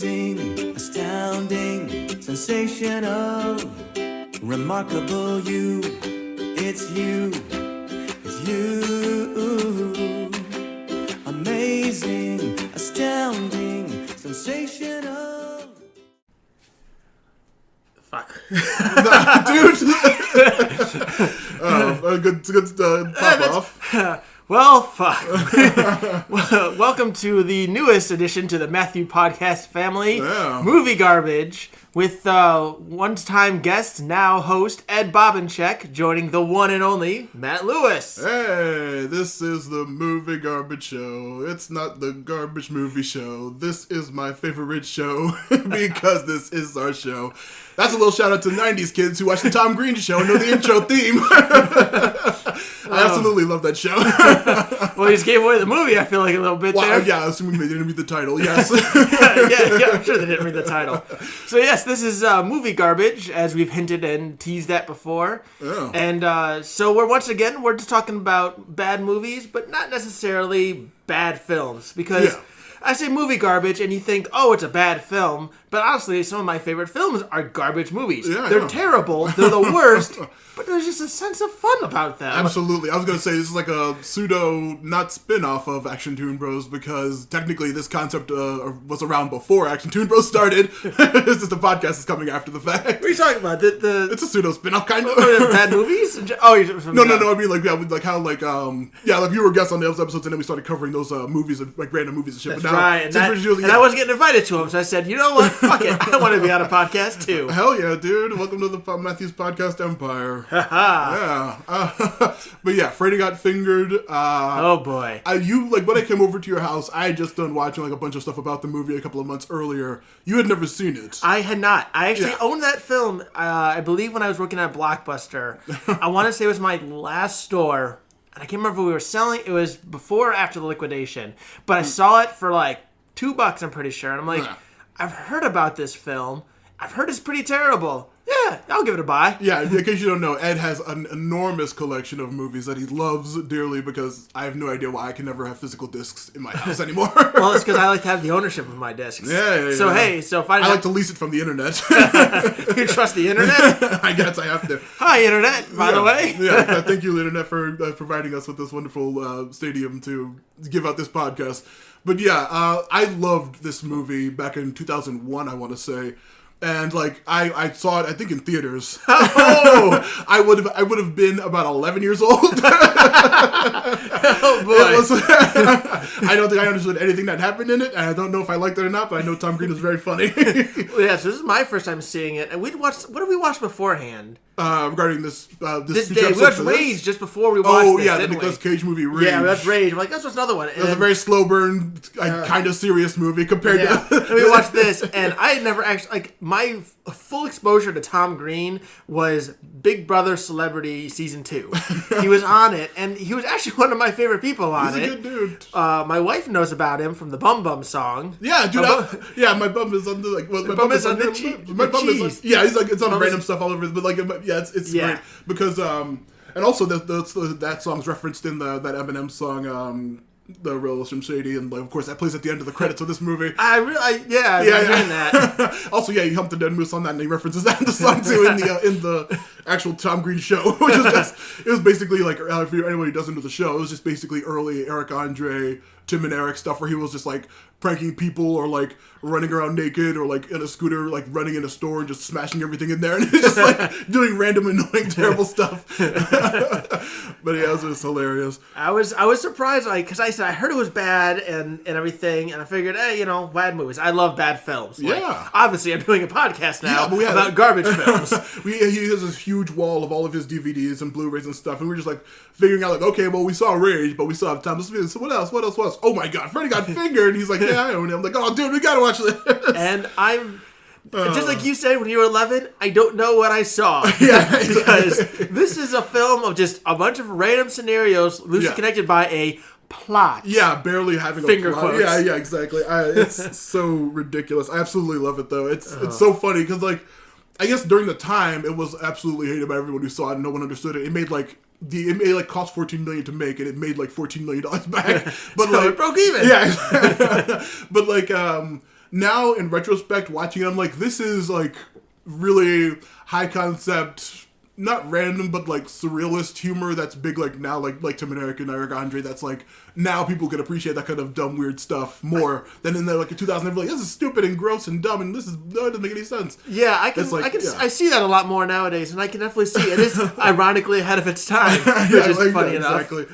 Amazing, astounding, sensational, remarkable you. It's you. It's you. Amazing, astounding, sensational. Fuck. Dude. Good pop off. Well, fuck. Welcome to the newest addition to the Matthew Podcast family, Movie Garbage, with one-time guest, now host, Ed Bobincheck, joining the one and only Matt Lewis. Hey, this is the Movie Garbage Show. It's not the Garbage Movie Show. This is my favorite show because this is our show. That's a little shout out to 90s kids who watch the Tom Green Show and know the intro theme. I absolutely love that show. Well, you just gave away the movie, I feel like, a little bit there. Yeah, assuming they didn't read the title, yes. yeah, I'm sure they didn't read the title. So, yes, this is Movie Garbage, as we've hinted and teased at before. Oh. And so we're just talking about bad movies, but not necessarily bad films. Because I say movie garbage, and you think, oh, it's a bad film. But honestly, some of my favorite films are garbage movies. Yeah, they're terrible. They're the worst. But there's just a sense of fun about them. Absolutely. I was going to say, this is like a pseudo, not spin-off of Action Toon Bros, because technically this concept was around before Action Toon Bros started. It's just the podcast is coming after the fact. What are you talking about? It's a pseudo spin-off, kind of. Bad movies? Oh, No. I mean, like how, like you were guests on those episodes, and then we started covering those movies, and like random movies and shit. That's but now, right. And I wasn't getting invited to them, so I said, you know what? Fuck it. I want to be on a podcast, too. Hell yeah, dude. Welcome to the Matthews Podcast Empire. Yeah. But yeah, Freddy Got Fingered. Oh boy. When I came over to your house, I had just done watching like a bunch of stuff about the movie a couple of months earlier. You had never seen it. I had not. I actually owned that film, I believe, when I was working at Blockbuster. I want to say it was my last store. And I can't remember if we were selling. It was before or after the liquidation. But I saw it for like $2, I'm pretty sure. And I'm like, I've heard about this film. I've heard it's pretty terrible. Yeah, I'll give it a buy. Yeah, in case you don't know, Ed has an enormous collection of movies that he loves dearly because I have no idea why I can never have physical discs in my house anymore. Well, it's because I like to have the ownership of my discs. Yeah. So, hey, if I like to lease it from the internet. You trust the internet? I guess I have to. Hi, internet, by the way. Yeah, thank you, internet, for providing us with this wonderful stadium to give out this podcast. But yeah, I loved this movie back in 2001, I want to say. And like I saw it, I think in theaters. Oh, I would have been about 11 years old. Oh boy! I don't think I understood anything that happened in it, and I don't know if I liked it or not. But I know Tom Green was very funny. Well, yeah, so this is my first time seeing it, and we'd watched. What did we watch beforehand? Regarding this day, we watched Rage just before we watched this. The Nicolas Cage movie Rage. Yeah, we watched Rage. I'm like, that's another one. It was a very slow burn, kind of serious movie compared to. And we watched this, and I had never actually my full exposure to Tom Green was Big Brother Celebrity Season 2. He was on it, and he was actually one of my favorite people on it. He's a good dude. My wife knows about him from the Bum Bum song. Yeah, dude. My bum is under like. Well, my bum is under cheese. My bum is like, he's like, it's on random stuff all over. But like, it's great because and also that song's referenced in that Eminem song. The Real Slim Shady, and like, of course that plays at the end of the credits of this movie. I'm hearing that. Also, he humped the dead moose on that, and he references that in the song too in the actual Tom Green show, which is it was basically like if anyone who doesn't know the show, it was just basically early Eric Andre, Tim and Eric stuff where he was just like pranking people or like running around naked or like in a scooter, like running in a store and just smashing everything in there and just like doing random annoying terrible stuff. But yeah, it was hilarious. I was surprised, like, because I heard it was bad and everything, and I figured, hey, bad movies. I love bad films. Like, obviously, I'm doing a podcast now about garbage films. He has this huge wall of all of his DVDs and Blu-rays and stuff, and we're just like figuring out like, okay, well, we saw Rage, but we saw Tom. So what else? Oh my God, Freddy Got Fingered. And he's like, yeah, I own it. I'm like, oh, dude, we gotta watch this. And I'm just like you said when you were 11, I don't know what I saw. Because this is a film of just a bunch of random scenarios loosely connected by a plot. Yeah, barely having finger a plot. quotes. Yeah, exactly. It's so ridiculous. I absolutely love it though. It's so funny because like I guess during the time it was absolutely hated by everyone who saw it and no one understood it. It made like cost $14 million to make, and it made like $14 million back. But so it broke even. Yeah, but like now in retrospect, watching it, I'm like, this is like really high concept, not random, but like surrealist humor that's big like now, like Tim and Eric and Eric Andre. That's like now people can appreciate that kind of dumb, weird stuff more than in the like in 2000. They're like, this is stupid and gross and dumb, and this is no, it doesn't make any sense. Yeah, I see that a lot more nowadays, and I can definitely see it is ironically ahead of its time, which is funny enough. Exactly.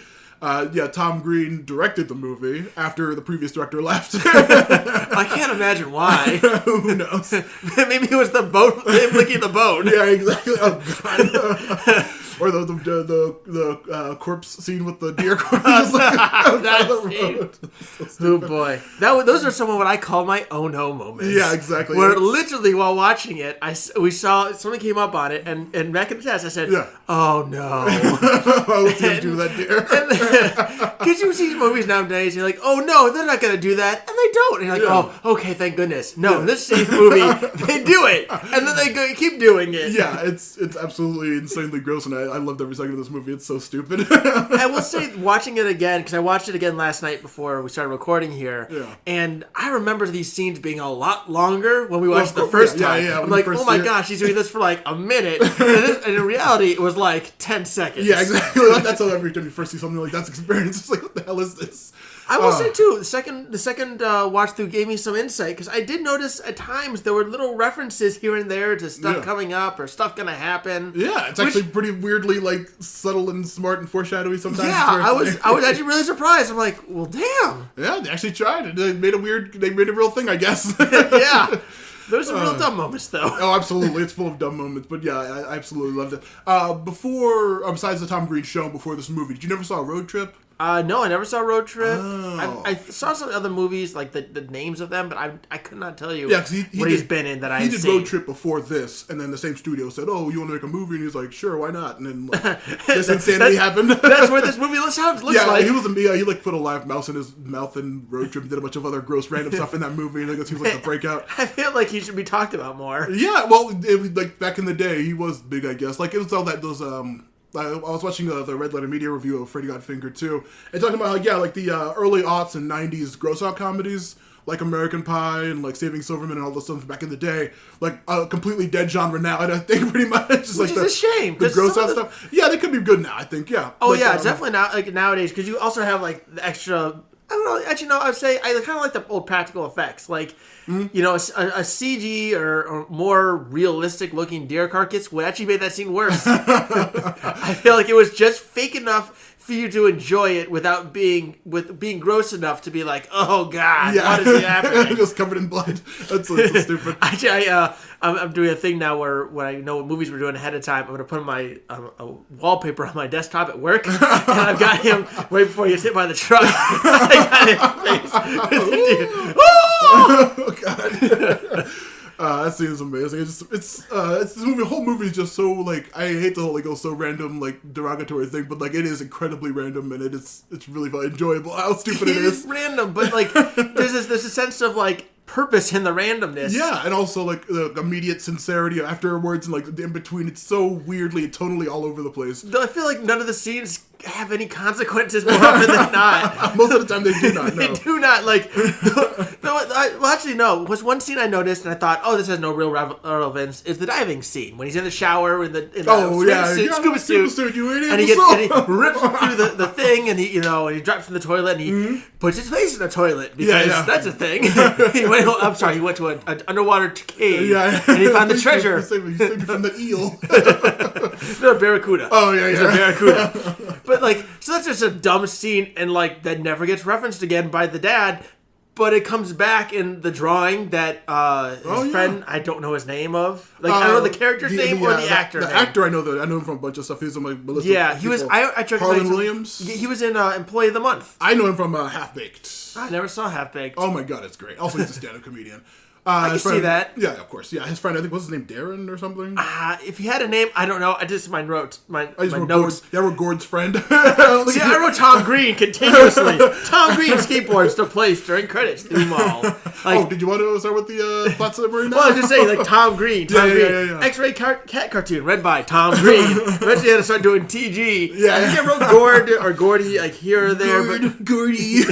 Tom Green directed the movie after the previous director left. I can't imagine why. Who knows? Maybe it was the bone, him licking the bone. Yeah, exactly. Oh god. Or the corpse scene with the deer corpse. Oh boy, those are some of what I call my oh no moments. Yeah, exactly. Where literally while watching it, we saw something came up on it, and back in the test, I said, "Oh no." What's he gonna do to that deer? Because you see movies nowadays, you're like, "Oh no, they're not gonna do that," and they don't. And you're like, "Oh, okay, thank goodness." No, in this movie, they do it, and then they keep doing it. Yeah, it's absolutely insanely gross, and I loved every second of this movie. It's so stupid. I will say, watching it again, because I watched it again last night before we started recording here, and I remember these scenes being a lot longer when we watched the first time. I'm like, oh my gosh, he's doing this for like a minute, and in reality, it was like 10 seconds. Yeah, exactly. That's how every time you first see something like that's experience. It's like, what the hell is this? I will say too, the second watch through gave me some insight, because I did notice at times there were little references here and there to stuff coming up or stuff gonna happen. Yeah, it's actually pretty weirdly like subtle and smart and foreshadowy sometimes. Yeah, I was actually really surprised. I'm like, well, damn. Yeah, they actually tried it. They made a real thing, I guess. Yeah. There's some real dumb moments, though. Oh, absolutely. It's full of dumb moments. But yeah, I absolutely loved it. Besides the Tom Green show, before this movie, did you never saw Road Trip? No, I never saw Road Trip. Oh. I saw some other movies, like the names of them, but I could not tell you he's been in that I He did Road Trip before this, and then the same studio said, oh, you want to make a movie? And he's like, sure, why not? And then like, this insanity happened. That's what this movie looks like. He like put a live mouse in his mouth in Road Trip and did a bunch of other gross random stuff in that movie, and I guess he was like the breakout. I feel like he should be talked about more. Yeah, well, it was, like back in the day, he was big, I guess. Like it was all those I was watching the Red Letter Media review of Freddy Got Fingered too, and talking about like the early aughts and 90s gross out comedies like American Pie and like Saving Silverman and all those stuff back in the day, like a completely dead genre now. And I think pretty much just which like is a shame. The gross out stuff. Yeah, they could be good now. I think. Yeah. Oh yeah, it's definitely not like nowadays, because you also have like the extra. I don't know. Actually, no. I would say I kind of like the old practical effects, like you know, a CG or more realistic looking deer carcass would actually make that scene worse. I feel like it was just fake enough for you to enjoy it without being gross enough to be like, oh god, what is happening? Just covered in blood. That's so stupid. I'm doing a thing now where when I know what movies we're doing ahead of time, I'm going to put my a wallpaper on my desktop at work, and I've got him right before he gets hit by the truck. I got his face. Oh god. That scene is amazing. It's this movie. The whole movie is just so like, I hate the whole like so random like derogatory thing, but like it is incredibly random, and it's really enjoyable. How stupid it is. It is random, but like there's a sense of like purpose in the randomness. Yeah, and also like the immediate sincerity afterwards, and like the in between. It's so weirdly, totally all over the place. Though I feel like none of the scenes have any consequences more often than not. Most of the time they do not. They do not. Like, well, actually, no. Was one scene I noticed and I thought, oh, this has no real relevance. Is the diving scene when he's in the shower in the scuba suit, and he rips through the thing, and he drops in the toilet, and he puts his face in the toilet because that's a thing. He went to an underwater cave, and he found the treasure. He's saving from the eel. No, barracuda. Oh yeah, it's a barracuda. But like, so that's just a dumb scene, and like that never gets referenced again by the dad. But it comes back in the drawing that his friend, I don't know his name of. Like I don't know the character's name or the actor. The actor, I know him from a bunch of stuff. He was on my list. Yeah, he was. I checked. Harlan Williams. He was in Employee of the Month. I know him from Half Baked. I never saw Half Baked. Oh my god, it's great. Also, he's a stand-up comedian. I can his see friend- that. Yeah, of course. Yeah, his friend, I think, what's his name? Darren or something? If he had a name, I don't know. I just my notes. My I just wrote notes. Gord's, we're Gord's friend. See, I wrote Tom Green continuously. Tom Green skateboards to place during credits through mall. Like, did you want to start with the plot summary now? well, I was just saying, like, Tom Green. Yeah. X-Ray cat cartoon, read by Tom Green. Eventually, I had to start doing TG. Yeah. I think I wrote Gord or Gordy, like, here or there. Gordy.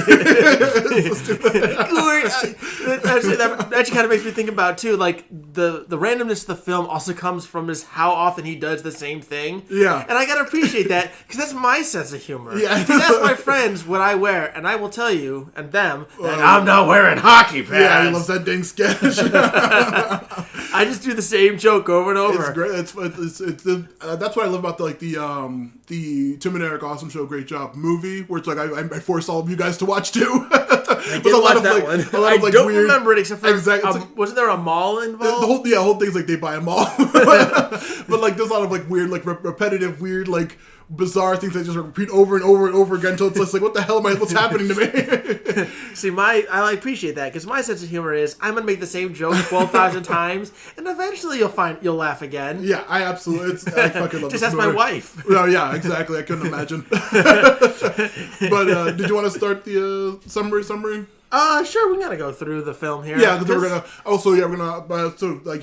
That actually kind of makes me think about, too, like, the randomness of the film also comes from just how often he does the same thing. Yeah. And I gotta appreciate that, because that's my sense of humor. Yeah. Because ask my friends what I wear, and I will tell you, and them, that I'm not wearing hockey pads. Yeah, he loves that dang sketch. I just do the same joke over and over. It's great. That's what I love about the Tim and Eric Awesome Show Great Job movie, where it's like I forced all of you guys to watch too. I did watch that one. I don't remember it except for exactly. Wasn't there a mall involved? The whole thing's like they buy a mall, but like there's a lot of like weird, like repetitive, weird, like bizarre things that just repeat over and over and over again until it's just like, what the hell what's happening to me? See, I appreciate that, because my sense of humor is I'm gonna make the same joke 12,000 times, and eventually you'll laugh again. Yeah, I absolutely. I fucking love Just this ask movie. my wife. No, yeah, exactly. I couldn't imagine. But did you want to start the summary? Sure, we gotta go through the film here. Yeah, because we're gonna.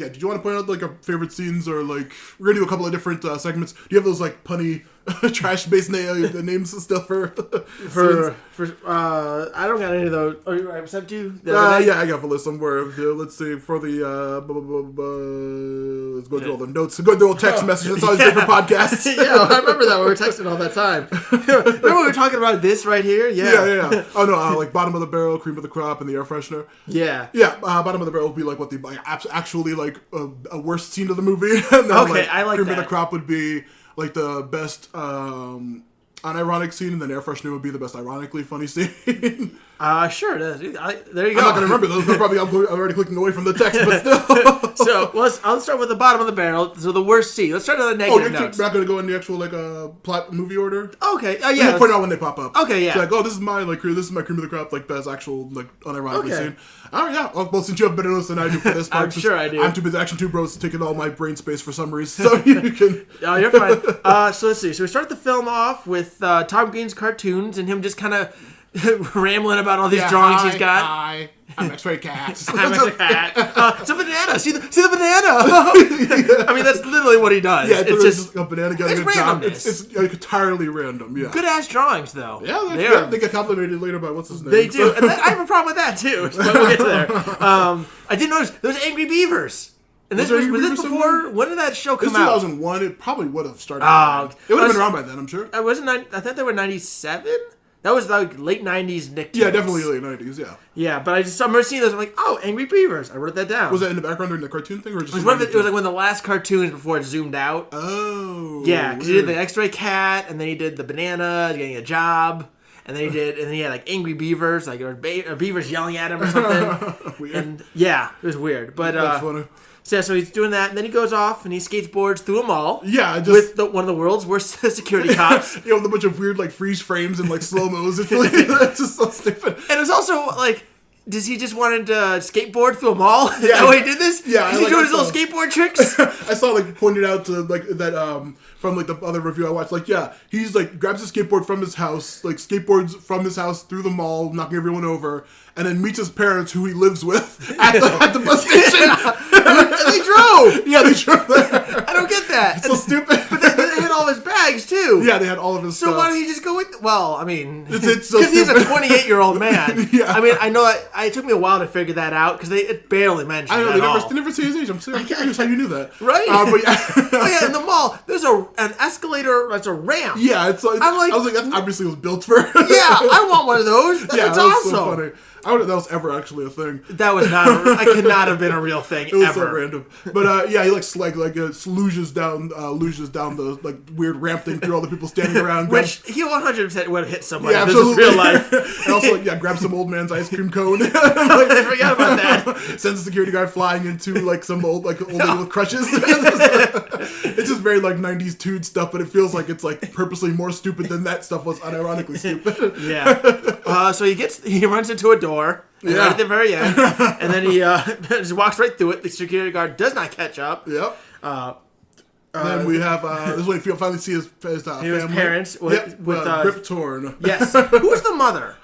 Did you want to point out like our favorite scenes, or like we're gonna do a couple of different segments? Do you have those like punny, trash-based names and stuff for? I don't got any of those. Oh, you I sent you. Yeah, I got a list somewhere. Let's see for the. Let's go through all the notes. Go through all text messages. It's all these different podcasts. Yeah, I remember that when we were texting all that time. Remember we were talking about this right here? Yeah. Oh no, like bottom of the barrel, cream of the crop, and the air freshener. Yeah. Yeah, bottom of the barrel would be like what the actually like a worst scene of the movie. And then, Okay, I like cream that. of the crop would be like the best unironic scene, and then air freshener would be the best ironically funny scene. Sure it is. There you go. I'm not gonna remember those. I'm already clicking away from the text, but still. So I'll start with the bottom of the barrel. So the worst scene. Let's start with the negative notes. You're not gonna go in the actual like plot movie order. Okay. Yeah. Yeah. Point out when they pop up. Okay. Yeah. So like, this is my cream of the crop, like best actual like unironically Okay. scene. All right, yeah. Well, since you have better notes than I do for this part, I'm sure I do. I'm too busy. Action 2 Bros taking all my brain space for summaries, so you can. Oh, you're fine. So let's see. So we start the film off with Tom Green's cartoons and him just kind of rambling about all these drawings he's got. Hi, I'm X-ray cat. I'm a cat. It's a banana. See the banana. I mean, that's literally what he does. Yeah, it's just a banana getting it's a job. randomness. It's like entirely random. Yeah. good ass drawings, though. Yeah, they get complimented later by what's his name. They do. And I have a problem with that too. But we'll get to there. I did notice there's Angry Beavers. And this was this before? When did that show come It's out? 2001. It probably would have started. Oh, It would have been around by then, I'm sure. I thought they were 97. That was like late 90s Nick. Yeah, definitely late 90s. Yeah. Yeah, but I remember seeing those. I'm like, oh, Angry Beavers. I wrote that down. Was that in the background during the cartoon thing, or just? It was like one of the last cartoons before it zoomed out. Oh. Yeah, because he did the X-ray cat, and then he did the banana getting a job, and then he had like Angry Beavers, like or beavers yelling at him or something. Weird. And yeah, it was weird. But That's funny. So he's doing that, and then he goes off and he skateboards through a mall. Yeah, just with one of the world's worst security cops. with a bunch of weird like freeze frames and like slow mos. It's just so stupid. And it was also like, does he just wanted to skateboard through a mall? Is Yeah. that why he did this? Yeah, Is he doing his little skateboard tricks? I saw like pointed out to like that from like the other review I watched, like he's like grabs a skateboard from his house, like skateboards from his house through the mall, knocking everyone over, and then meets his parents who he lives with at the bus station. They drove. Yeah, they drove there. I don't get that. It's so stupid. But they had all of his bags too. Yeah, they had all of his So stuff. why don't he just go with? Well, I mean, It's so because he's a stupid. 28-year-old man. Yeah. I mean, I know it took me a while to figure that out because it barely mentioned. I don't know, it they at all. never say his age. I'm curious how you knew that. Right. But yeah. Oh yeah, in the mall, there's an escalator. That's a ramp. Yeah, it's like, I'm like- I was like, that's obviously was built for. Yeah, I want one of those. That's Yeah, that awesome. was so funny. I wonder if that was ever actually a thing. That was not. I could not have been a real thing It was ever. so random. But yeah, he luges down the like weird ramp ramp thing through all the people standing around. Which he 100% would have hit somebody. Yeah, This is absolutely. real life. And also, grab some old man's ice cream cone. I forgot about that. Sends the security guard flying into like some old lady with crutches. It's just very like 90s dude stuff, but it feels like it's like purposely more stupid than that stuff was unironically stupid. Yeah. So he runs into a door. Right at the very end, and then he just walks right through it. The security guard does not catch up. Yep. Then we have this is when you finally see his family. Parents with Rip Torn. Yes. Who's the mother?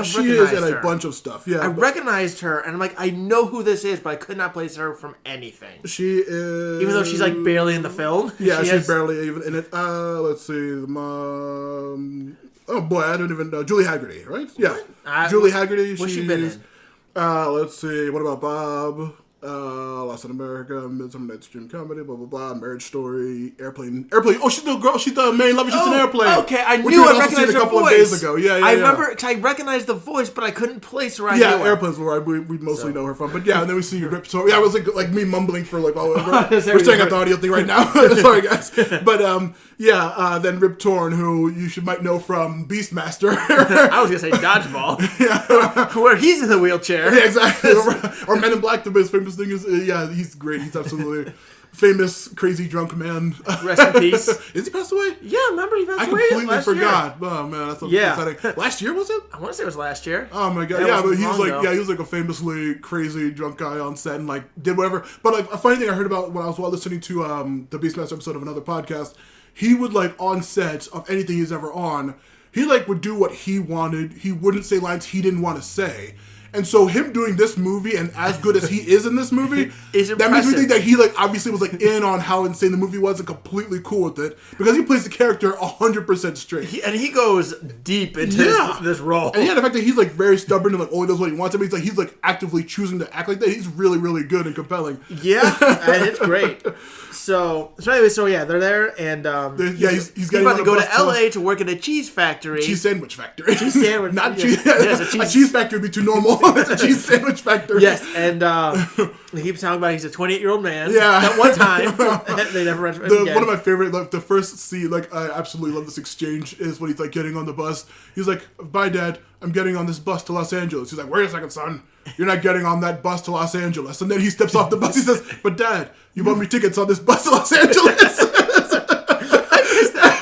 She is in a bunch of stuff. Yeah, I recognized her, and I'm like, I know who this is, but I could not place her from anything. She is, even though she's like barely in the film. Yeah, she's barely even in it. Let's see, the mom. Oh boy, I don't even know. Julie Haggerty, right? Yeah, Julie Haggerty. What's she been in? Let's see. What about Bob? Lost in America, Midsummer Night's Dream Comedy, blah blah blah, Marriage Story, Airplane. Oh, she's the girl. She's the main love. She's an airplane. Okay, I knew I recognized her voice. Days ago. Yeah. I remember. I recognized the voice, but I couldn't place her. Airplanes were we mostly know her from. But yeah, and then we see Rip Torn. Yeah, it was like me mumbling for like all over. We're staring at the audio thing right now. Sorry guys, but then Rip Torn, who you might know from Beastmaster. I was gonna say Dodgeball. Where he's in the wheelchair. Yeah, exactly. Or Men in Black. The most famous thing is he's great. He's absolutely famous, crazy drunk man. Rest in peace. Is he passed away? Yeah, remember he passed away. I completely forgot. Year. Oh man, that's upsetting. Last year was it? I want to say it was last year. Oh my god, but he was like a famously crazy drunk guy on set and like did whatever. But like a funny thing I heard about when I was listening to the Beastmaster episode of another podcast, he would like on set of anything he's ever on, he like would do what he wanted. He wouldn't say lines he didn't want to say. And so him doing this movie and as good as he is in this movie, that makes me think that he like obviously was like in on how insane the movie was and completely cool with it because he plays the character 100% straight. He goes deep into this role. And the fact that he's like very stubborn and like only does what he wants. I mean, he's like actively choosing to act like that. He's really, really good and compelling. Yeah, and it's great. So they're there and he's about to go to LA to work at a cheese factory. Cheese sandwich factory. Cheese sandwich. Not cheese. Yes, a cheese factory would be too normal. It's a cheese sandwich factory. Yes, and he keeps talking about he's a 28-year-old man. Yeah. At one time. They never rented him again. One of my favorite, like the first scene, like I absolutely love this exchange, is when he's like getting on the bus. He's like, "Bye, Dad. I'm getting on this bus to Los Angeles." He's like, "Wait a second, son. You're not getting on that bus to Los Angeles." And then he steps off the bus. He says, "But Dad, you bought me tickets on this bus to Los Angeles." I missed that.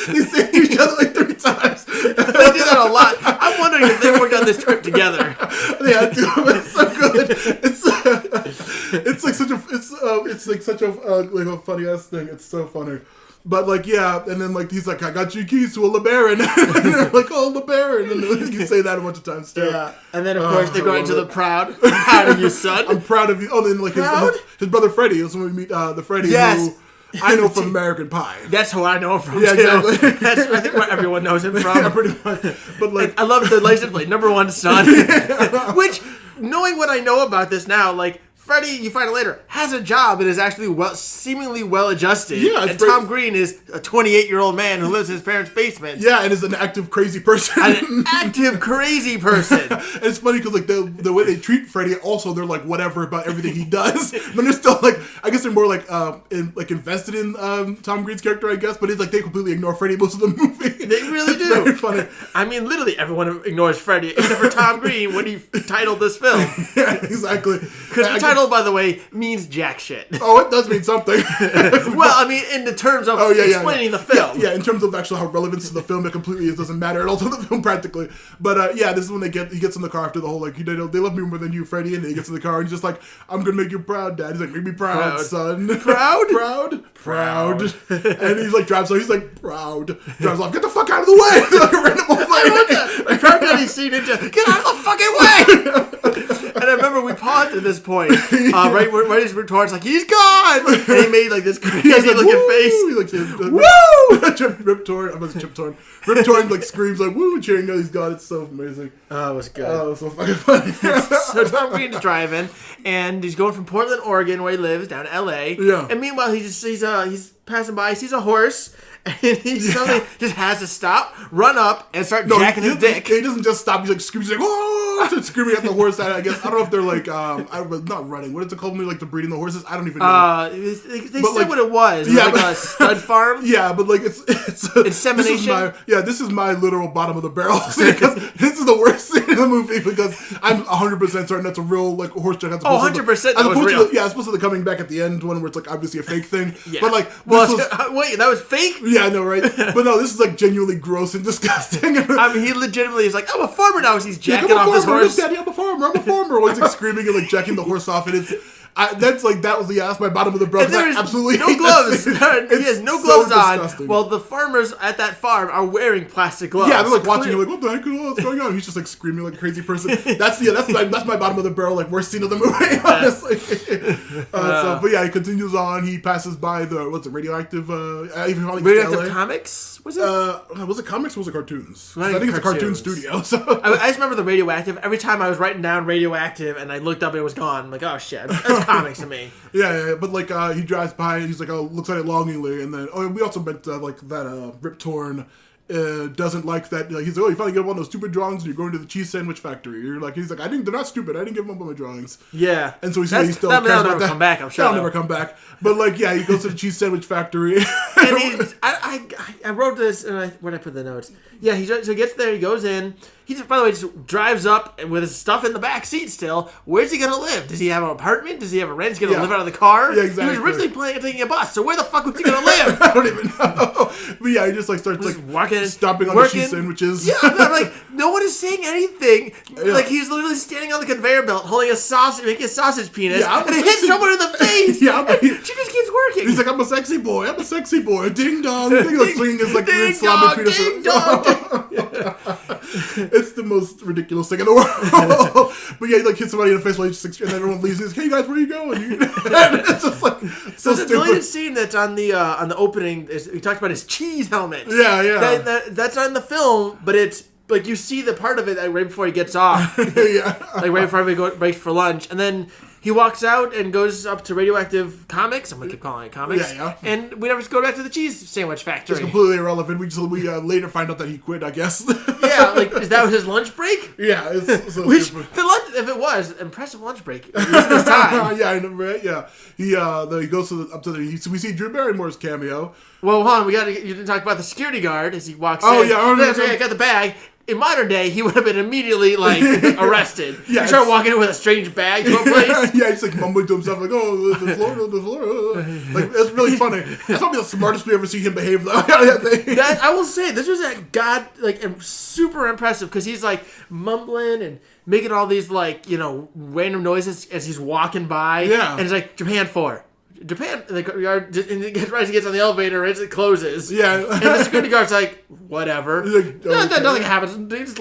They say to each other like 3 times. They do that a lot. I'm wondering if they worked on this trip together. Yeah, dude, it's so good. It's like such a funny ass thing. It's so funny. But like and then like he's like, "I got you keys to a LeBaron." And they're like, "Oh, LeBaron," and you say that a bunch of times too. Yeah, and then of course they go into the proud. I'm proud of you, son. I'm proud of you. Oh, then like his brother Freddy is when we meet the Freddy who I know from American Pie. That's who I know him from. Yeah, too. exactly. That's I think where everyone knows him from. Yeah, pretty much. But like, I love the license plate, number 1 son. Which, knowing what I know about this now, like Freddy, you find out later, has a job and is actually seemingly well adjusted. Yeah, and Tom Green is a 28-year-old man who lives in his parents' basement. Yeah, and is an active crazy person. An active crazy person. And it's funny because like the way they treat Freddy, also they're like whatever about everything he does, but they're still like, I guess they're more like invested in Tom Green's character, I guess. But it's like they completely ignore Freddy most of the movie. They really do. Very funny. I mean, literally everyone ignores Freddy except for Tom Green when he titled this film. Yeah, exactly. Because the title, by the way, means jack shit. Oh, it does mean something. Well, I mean, in the terms of explaining the film. Yeah, in terms of actually how relevant to the film, it completely doesn't matter at all to the film practically. But this is when he gets in the car after the whole like, they love me more than you, Freddy, and then he gets in the car and he's just like, "I'm gonna make you proud, Dad." He's like, "Make me proud, son." Proud. And he's like drives off. He's like, "Proud." Drives off. "Get the fuck out of the way!" Like a random old lady. I proud that he's seen it. Get out of the fucking way! And I remember we paused at this point, right as Rip Torn's like, "He's gone!" And he made like this crazy looking face. He like, "Woo!" Rip Torn. I'm Chip Torn. Rip Torn like screams like, "Woo!" cheering out. He's gone. It's so amazing. Oh, it was good. Oh, it was so fucking funny. So Tom Green's driving, and he's going from Portland, Oregon, where he lives, down to L.A. Yeah. And meanwhile, he's passing by, sees a horse. And he suddenly just has to stop, run up, and start jacking his dick. He doesn't just stop. He's like screams like, "Whoa!" Starts screaming at the horse. I guess I don't know if they're like not running. What is it called when they're like the breeding the horses? I don't even know. They said like, what it was. It was like a stud farm. Yeah, but like it's insemination. This is my literal bottom of the barrel because this is the worst scene in the movie because I'm 100% certain that's a real like horse check. 100% that was real. Yeah, it's supposed to be coming back at the end one where it's like obviously a fake thing. Yeah. But like wait, that was fake? Yeah, I know, right? But no, this is like genuinely gross and disgusting. I mean, he legitimately is like, I'm a farmer now. He's jacking off this horse. Daddy, I'm a farmer. Always like screaming and like jacking the horse off, and that's my bottom of the barrel. There's absolutely no gloves. He has no gloves on. Disgusting. Well, the farmers at that farm are wearing plastic gloves. Yeah, they're like watching you, like, what the heck? What's going on? He's just like screaming like a crazy person. That's my bottom of the barrel, like worst scene of the movie, honestly. But yeah, he continues on. He passes by the radioactive? Radioactive Comics. Was it? Was it comics or was it cartoons? I think it's a cartoon studio. So I just remember the radioactive. Every time I was writing down radioactive and I looked up and it was gone, I'm like, oh shit, that's comics to me. Yeah, but like he drives by and he's like, looks at it longingly, and then we also meant like that Rip Torn doesn't like that. He's like, you finally get one of those stupid drawings and you're going to the cheese sandwich factory. He's like, they're not stupid. I didn't give them up on my drawings. Yeah. And so he still that'll never come back, I'm sure. That'll never come back. But like, yeah, he goes to the cheese sandwich factory. And I wrote this, and where'd I put the notes? Yeah, so he gets there, he goes in. He just, by the way, just drives up with his stuff in the back seat still. Where's he going to live? Does he have an apartment? Does he have a rent? Is he going to live out of the car? Yeah, exactly. He was originally planning on taking a bus, so where the fuck was he going to live? I don't even know. But yeah, he just like starts like walking, stopping on the cheese sandwiches. Yeah, I'm like, no one is saying anything. Yeah. Like, he's literally standing on the conveyor belt holding a sausage, making a sausage penis, and it hits someone in the face. Yeah, she just keeps working. He's like, I'm a sexy boy. Ding dong. Like swinging his like weird slamming penis. Ding dong. It's the most ridiculous thing in the world. But yeah, he like hits somebody in the face while he's and then everyone leaves. He's like, hey guys, where are you going? It's just like so the deleted scene that's on the opening is he talked about his cheese helmet. Yeah. That's not in the film, but it's like you see the part of it right before he gets off. Yeah. Like right before he breaks for lunch, and then he walks out and goes up to Radioactive Comics. I'm gonna keep calling it comics. Yeah. And we never go back to the cheese sandwich factory. It's completely irrelevant. We later find out that he quit, I guess. Yeah, like is that his lunch break? Yeah, it's so stupid. If it was impressive lunch break, it was this time. Yeah, I know, right? Yeah, he goes we see Drew Barrymore's cameo. Well, hold on, you didn't talk about the security guard as he walks in. Oh yeah, I got the bag. In modern day, he would have been immediately like arrested. Yeah, he started walking in with a strange bag to a place. Yeah, he's like mumbling to himself like, "Oh, the floor." Like it's really funny. That's probably the smartest we ever see him behave though. I will say this was super impressive because he's like mumbling and making all these like random noises as he's walking by. Yeah, and he's like Japan 4. Japan, and he gets on the elevator as it closes. Yeah. And the security guard's like, whatever. Like, okay. Nothing happens. This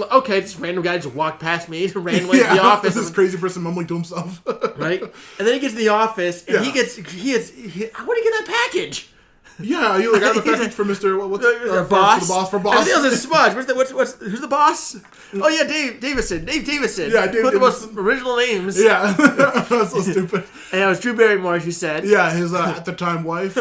random guy just walked past me randomly to the office. This crazy person mumbling to himself. Right? And then he gets to the office, and he gets, how would he get that package? Yeah, you like I have a package for Mr. Boss. For boss. Everything else is smudge. Who's the boss? Oh yeah, Dave Davison. Yeah, Dave. One of the most original names. Yeah, that's so stupid. And it was Drew Barrymore, as you said. Yeah, his at the time wife.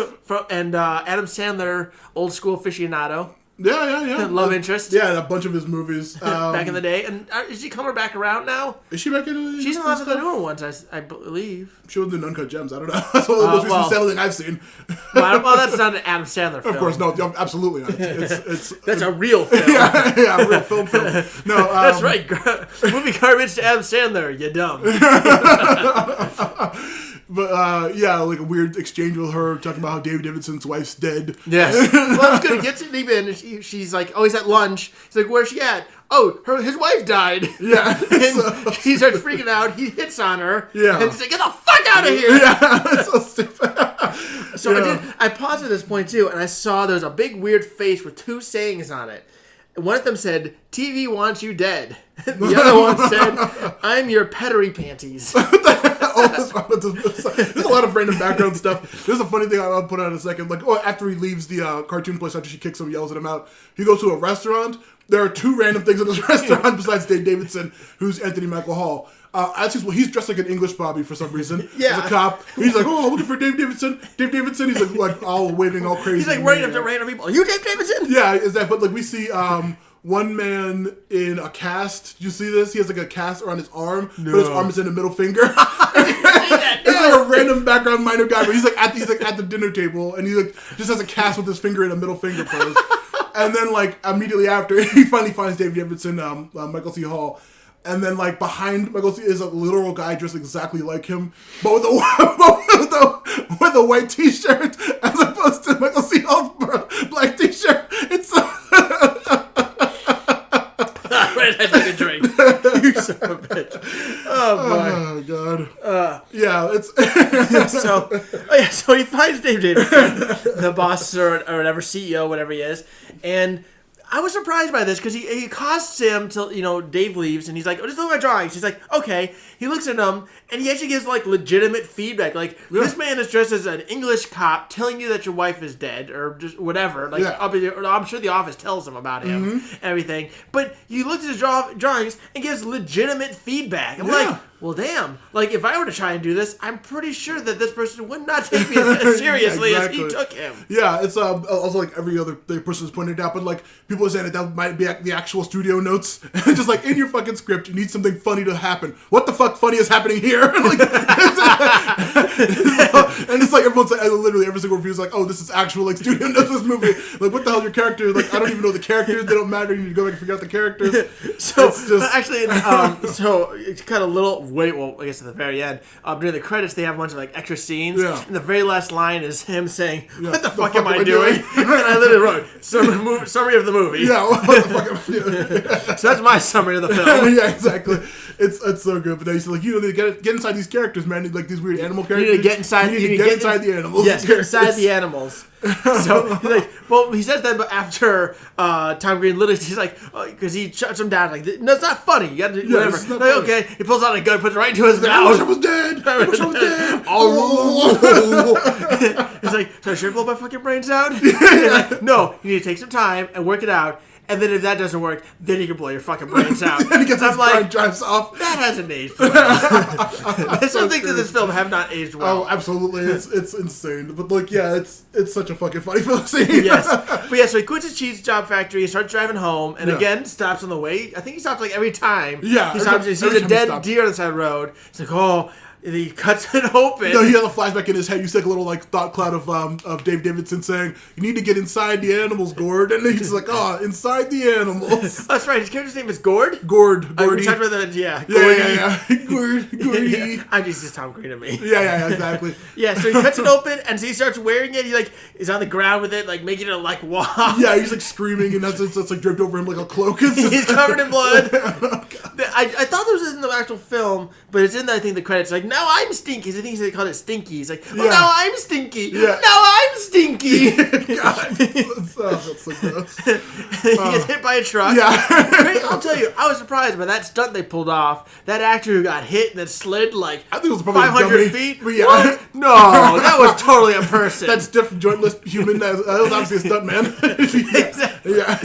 And Adam Sandler, old school aficionado. Yeah. Love interest. Yeah, a bunch of his movies. Back in the day. And is she coming back around now? Is she back in She's in a lot of the newer ones, I believe. She was in Uncut Gems. I don't know. That's one of the most recent Sandler I've seen. Well, that's not an Adam Sandler film. Of course, no, absolutely not. That's a real film. Yeah, a real film. No, that's right. Movie garbage to Adam Sandler, you dumb. But yeah, like a weird exchange with her talking about how David Davidson's wife's dead. Yes. Well, it's good. He gets to deep in, and she's like, oh, he's at lunch. He's like, where's she at? Oh, his wife died. Yeah. And he starts freaking out. He hits on her. Yeah. And he's like, get the fuck out of here. Yeah, that's so stupid. So I paused at this point too, and I saw there was a big weird face with two sayings on it. One of them said, TV wants you dead. The other one said, I'm your pettery panties. There's a lot of random background stuff. There's a funny thing I'll put out in a second. Like, after he leaves the cartoon place, after she kicks him, yells at him out, he goes to a restaurant. There are two random things in this restaurant besides Dave Davidson, who's Anthony Michael Hall. He's dressed like an English Bobby for some reason. Yeah. He's a cop. He's like, oh, looking for Dave Davidson. Dave Davidson. He's like all waving all crazy. He's like running up to random people. Are you Dave Davidson? Yeah, is that? But like we see one man in a cast. Did you see this? He has like a cast around his arm, but his arm is in the middle finger. It's like a random background minor guy, but he's like at the dinner table, and he like just has a cast with his finger in a middle finger pose. And then like immediately after, he finally finds David Davidson, Michael C. Hall. And then, like, behind Michael C. is a literal guy dressed exactly like him, but with a white T-shirt, as opposed to Michael C. Hall's black T-shirt. It's Right, I take a drink. You son of a bitch. Oh, boy. oh god. Yeah, it's So he finds Dave Davidson, the boss or whatever, CEO, whatever he is, and I was surprised by this because he accosts him till Dave leaves and he's like, "Oh, just look at my drawings." He's like, "Okay." He looks at them and he actually gives like legitimate feedback. Like this man is dressed as an English cop telling you that your wife is dead or just whatever. Like I'm sure the office tells him about him and everything. But you looked at his drawings and gives legitimate feedback. I'm like, well, damn. Like if I were to try and do this, I'm pretty sure that this person would not take me as seriously as he took him. Yeah, it's also like every other person has pointed out, but like people are saying that might be the actual studio notes. Just like in your fucking script, you need something funny to happen. What the fuck funny is happening here? Like, and it's like everyone's like, literally every single review is like, oh, this is actual like studio notes of this movie. Like, what the hell, your character? Like, I don't even know the characters. They don't matter. You need to go back and figure out the characters. So it's just... actually, so it's kind of I guess at the very end, during the credits, they have a bunch of like extra scenes. Yeah. And the very last line is him saying, "What the fuck am I doing?" And I literally wrote summary of the movie. Yeah, what the fuck am I doing? So that's my summary of the film. Yeah, exactly. It's so good. But then he's like, you need to get inside these characters, man. Like these weird animal characters. You need to get inside. You need to get inside the animals. Yes, get inside the animals. So he's like, well, he says that, but after Tom Green literally, he's like, because he shuts him down, like, no, it's not funny. You got to do whatever. Like, okay, he pulls out a gun, puts it right into his mouth. I wish I was dead. I wish I was dead. Oh. He's like, so should I blow my fucking brains out? Like, no, you need to take some time and work it out. And then if that doesn't work, then you can blow your fucking brains out. And he gets his car and drives off. That hasn't aged well. There's some things in this film have not aged well. Oh, absolutely. It's insane. But like, yeah, it's such a fucking funny film scene. Yes. But yeah, so he quits his cheese job factory, he starts driving home, and again stops on the way. I think he stops like every time. Yeah. He stops, he sees a dead deer on the side of the road. He's like, oh. And he cuts it open. No, he has a flashback in his head. You see like a little like thought cloud of Dave Davidson saying, "You need to get inside the animals, Gord." And he's like, "Oh, inside the animals." That's right. His character's name is Gord. Gordy. We talked about that. Yeah. Gordy. I'm just Tom Green to me. Yeah, exactly. Yeah, so he cuts it open and he starts wearing it. He like is on the ground with it, like making it like walk. Yeah, he's like screaming, and that's like draped over him like a cloak. He's covered in blood. I thought this was in the actual film, but it's in I think the credits. Like, now I'm stinky. I think they called it Stinky. He's like, oh, now I'm stinky. Yeah. Now I'm stinky. God, that's so gross. He gets hit by a truck. Yeah. I'll tell you, I was surprised by that stunt they pulled off. That actor who got hit and then slid like I think it was probably 500 feet. But yeah. What? No, that was totally a person. That's different, jointless human. That was obviously a stunt man. Exactly. Yeah.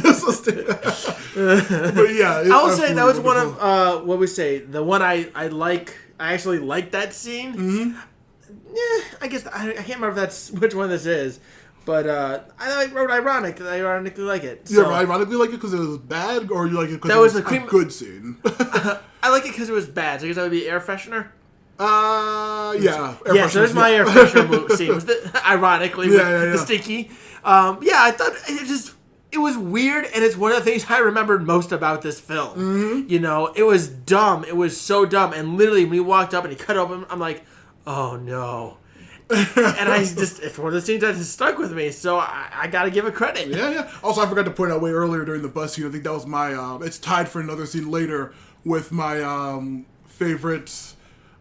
But yeah. I will say that was one of what we say the one I like. I actually like that scene. Mm-hmm. Yeah, I guess I can't remember if that's which one this is, but I wrote ironic. I ironically like it. So. Yeah, ironically like it because it was bad, or you like it because it was a good scene. I like it because it was bad. So I guess that would be air freshener. Yeah. Yeah, so there's my air freshener scene. Was ironically the stinky. I thought it was weird, and it's one of the things I remembered most about this film. Mm-hmm. You know, it was dumb. It was so dumb. And literally, when he walked up and he cut open, I'm like, oh no. And it's one of the scenes that has stuck with me, so I gotta give it credit. Yeah. Also, I forgot to point out way earlier during the bus scene, I think that was my, it's tied for another scene later with my favorite,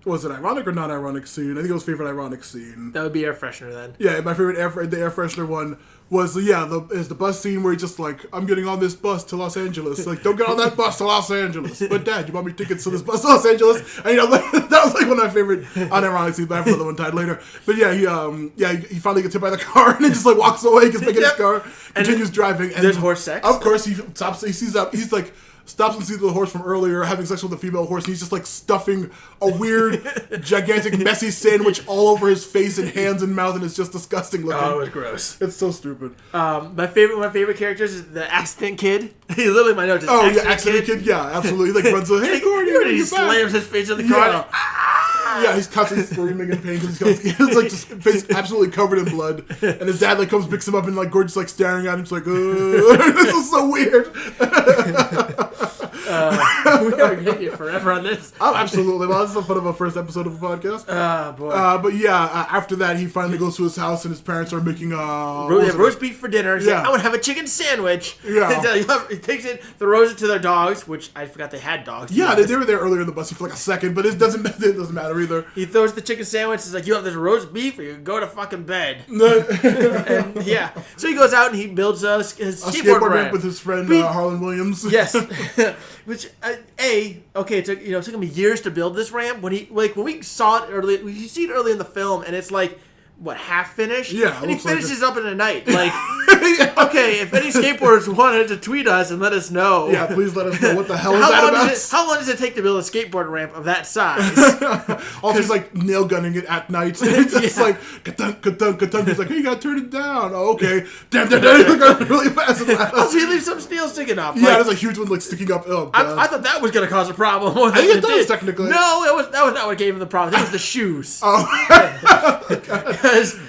was it ironic or non-ironic scene? I think it was favorite ironic scene. That would be air freshener then. Yeah, my favorite the air freshener one was the bus scene where he's just like, I'm getting on this bus to Los Angeles. Like, don't get on that bus to Los Angeles. But Dad, you bought me tickets to this bus to Los Angeles. And that was like one of my favorite unironic scenes, but I have another one tied later. But yeah, he finally gets hit by the car and then just like walks away, gets back in his car, continues driving. And there's horse sex. Of course, he stops, he sees up, he's like, stops and sees the horse from earlier having sex with a female horse, and he's just like stuffing a weird, gigantic, messy sandwich all over his face and hands and mouth, and it's just disgusting looking. Oh, it was gross. It's so stupid. My favorite characters is the accident kid. He literally my notes is Accident kid. Yeah, absolutely. He like runs the hey, Gordon, he slams his face in the car. Yeah, he's constantly screaming in pain because he's like just face absolutely covered in blood, and his dad like comes picks him up and like Gordon's like staring at him, just like, this is so weird. We're gonna get you forever on this. Oh, absolutely. Well, this is fun of a first episode of a podcast. Oh boy. But yeah, after that, he finally goes to his house, and his parents are making roast beef for dinner. He's like, I want to have a chicken sandwich. Yeah. He takes it, throws it to their dogs, which I forgot they had dogs. Yeah, they were there earlier in the bus for like a second, but it doesn't matter either. He throws the chicken sandwich. He's like, you have this roast beef, or you go to fucking bed. And yeah, so he goes out and he builds his skateboard ramp with his friend Harlan Williams. Yes, which it took him years to build this ramp. When we saw it early, we see it early in the film, and it's like half finished. Yeah, and he finishes up in a night. Like, okay, if any skateboarders wanted to tweet us and let us know. Yeah, please let us know what the hell is that about. How long does it take to build a skateboard ramp of that size? Also, he's like nail gunning it at night. It's like ka-dunk, ka-dunk, ka-dunk. He's like, hey, you gotta turn it down. Oh, okay. Damn. He's like going really fast and loud. Also, he leaves some steel sticking up. Yeah, there's a huge one like sticking up. Oh, God. I thought that was gonna cause a problem. I think it does technically. No, that was not what gave him the problem. It was the shoes. Oh.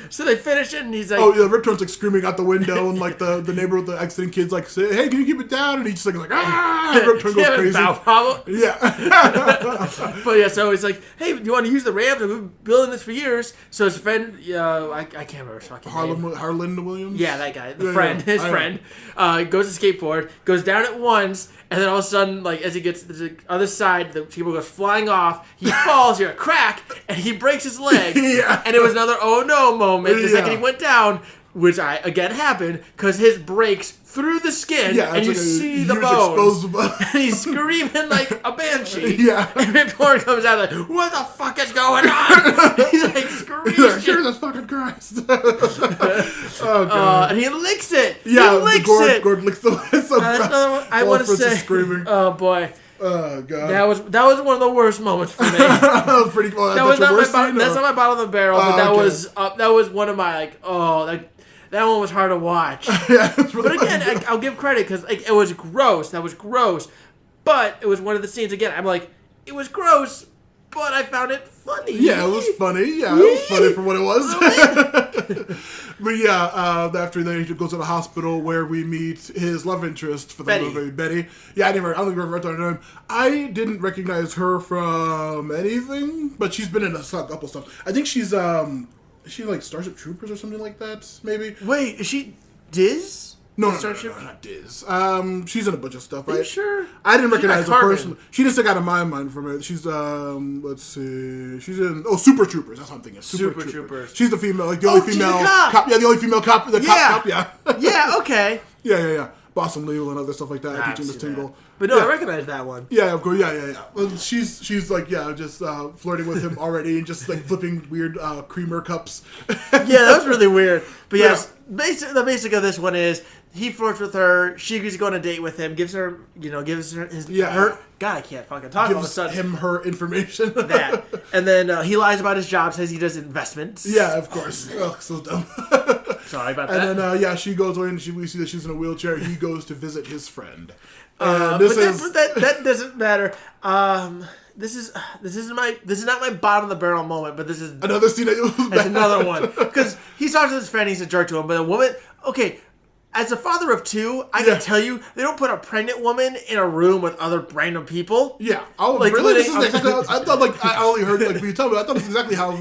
So they finish it, and he's like, "Oh yeah." Rip Torn's like screaming out the window, and like the neighbor with the accident kid's like, say, "Hey, can you keep it down?" And he's just like ah. And Rip Torn goes crazy. Yeah. But yeah, so he's like, "Hey, do you want to use the ramp? We've been building this for years." So his friend, I can't remember his fucking name. Harlan Williams. Yeah, that guy, his friend, goes to skateboard, goes down at once. And then all of a sudden, like, as he gets to the other side, the skateboard goes flying off. He falls, you hear a crack, and he breaks his leg. Yeah. And it was another oh no moment. The second he went down, which again happened, because his breaks through the skin, and you see the bones. And he's screaming like a banshee. Yeah. And Rip Torn comes out like, what the fuck is going on? He's like screaming. Jesus fucking Christ. Oh, God. And he licks it. Yeah, he licks it. Gord licks the it's so gross. I want to say, screaming. Oh, boy. Oh, God. That was one of the worst moments for me. Pretty cool. That's not my bottom of the barrel, but that was one of my that one was hard to watch. Yeah, but again, I'll give credit because it was gross. That was gross, but it was one of the scenes. Again, I'm like, it was gross, but I found it funny. Yeah, it was funny. Yeah, it was funny for what it was. But yeah, after that, he goes to the hospital where we meet his love interest for the movie, Betty. Yeah, I don't even remember her name. I didn't recognize her from anything, but she's been in a couple stuff. I think she's is she like Starship Troopers or something like that? Maybe. Wait, is she Diz? No, not Diz. She's in a bunch of stuff. Are you sure? I didn't recognize her personally. She just stuck out of my mind from it. She's let's see. She's in Super Troopers. That's what I'm thinking. Super Troopers. She's the female, like the only female cop. Yeah, the only female cop. The cop. Yeah. Yeah. Okay. Yeah. Boston Legal and other stuff like that. Teaching this tingle. But no, I recognize that one. Yeah, of course. Yeah. Well, she's like just flirting with him already and just like flipping weird creamer cups. Yeah, that was really weird. But yes, the basic of this one is he flirts with her. She agrees to go on a date with him. Gives her his her. God, I can't fucking talk. All of a sudden, him her information. That, and then he lies about his job. Says he does investments. Yeah, of course. Oh, so dumb. Sorry about that. And then she goes away and we see that she's in a wheelchair. He goes to visit his friend. But that doesn't matter. This is not my bottom of the barrel moment, but this is another scene. That's another one because he talks to his friend. He's a jerk to him, but a woman. Okay, as a father of two, I can tell you they don't put a pregnant woman in a room with other random people. Yeah. Oh, like, really? This is exactly how, I thought, I only heard, when you tell me, I thought this is exactly how...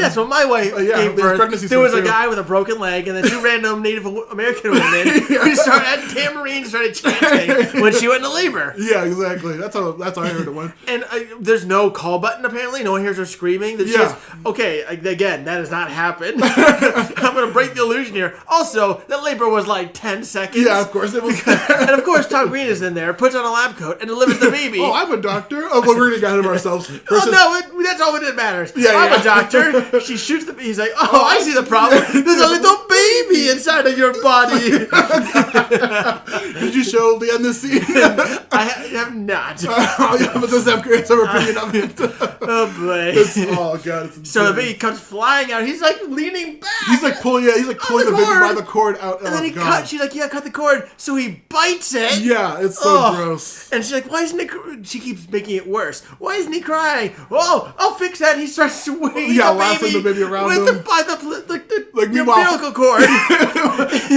so my wife gave birth. There was a guy with a broken leg and then two random Native American women who started at tambourine, started chanting when she went into labor. Yeah, exactly. That's how I heard it went. And there's no call button, apparently. No one hears her screaming. That she goes, okay, again, that has not happened. I'm going to break the illusion here. Also, that labor was like 10 seconds. Yeah, of course it was. And of course, Tom Green is in there, puts on a lab coat, and delivers the baby. Oh, I'm a doctor. Oh, well, we're gonna get ahead of ourselves. Oh no, that's all that matters. Yeah, I'm yeah. a doctor. She shoots the. He's like, oh, I see the problem. There's a little baby inside of your body. Did you show the end of the scene? I have not. Oh, yeah, but this I'm curious. I'm opinion of it. Oh boy. Oh god. It's So the insane. baby comes flying out. He's like leaning back. He's like pulling. Yeah, he's like pulling the baby cord. by the cord out. And then oh, he god. cut. She's like, yeah, cut the cord. So he bites it. Yeah, it's so Ugh. gross. And she's like, why isn't it? She keeps making it worse. Why isn't he crying? Oh, I'll fix that. He starts swinging Yeah, the lassing baby the baby around with him. by the Like, meanwhile- umbilical cord.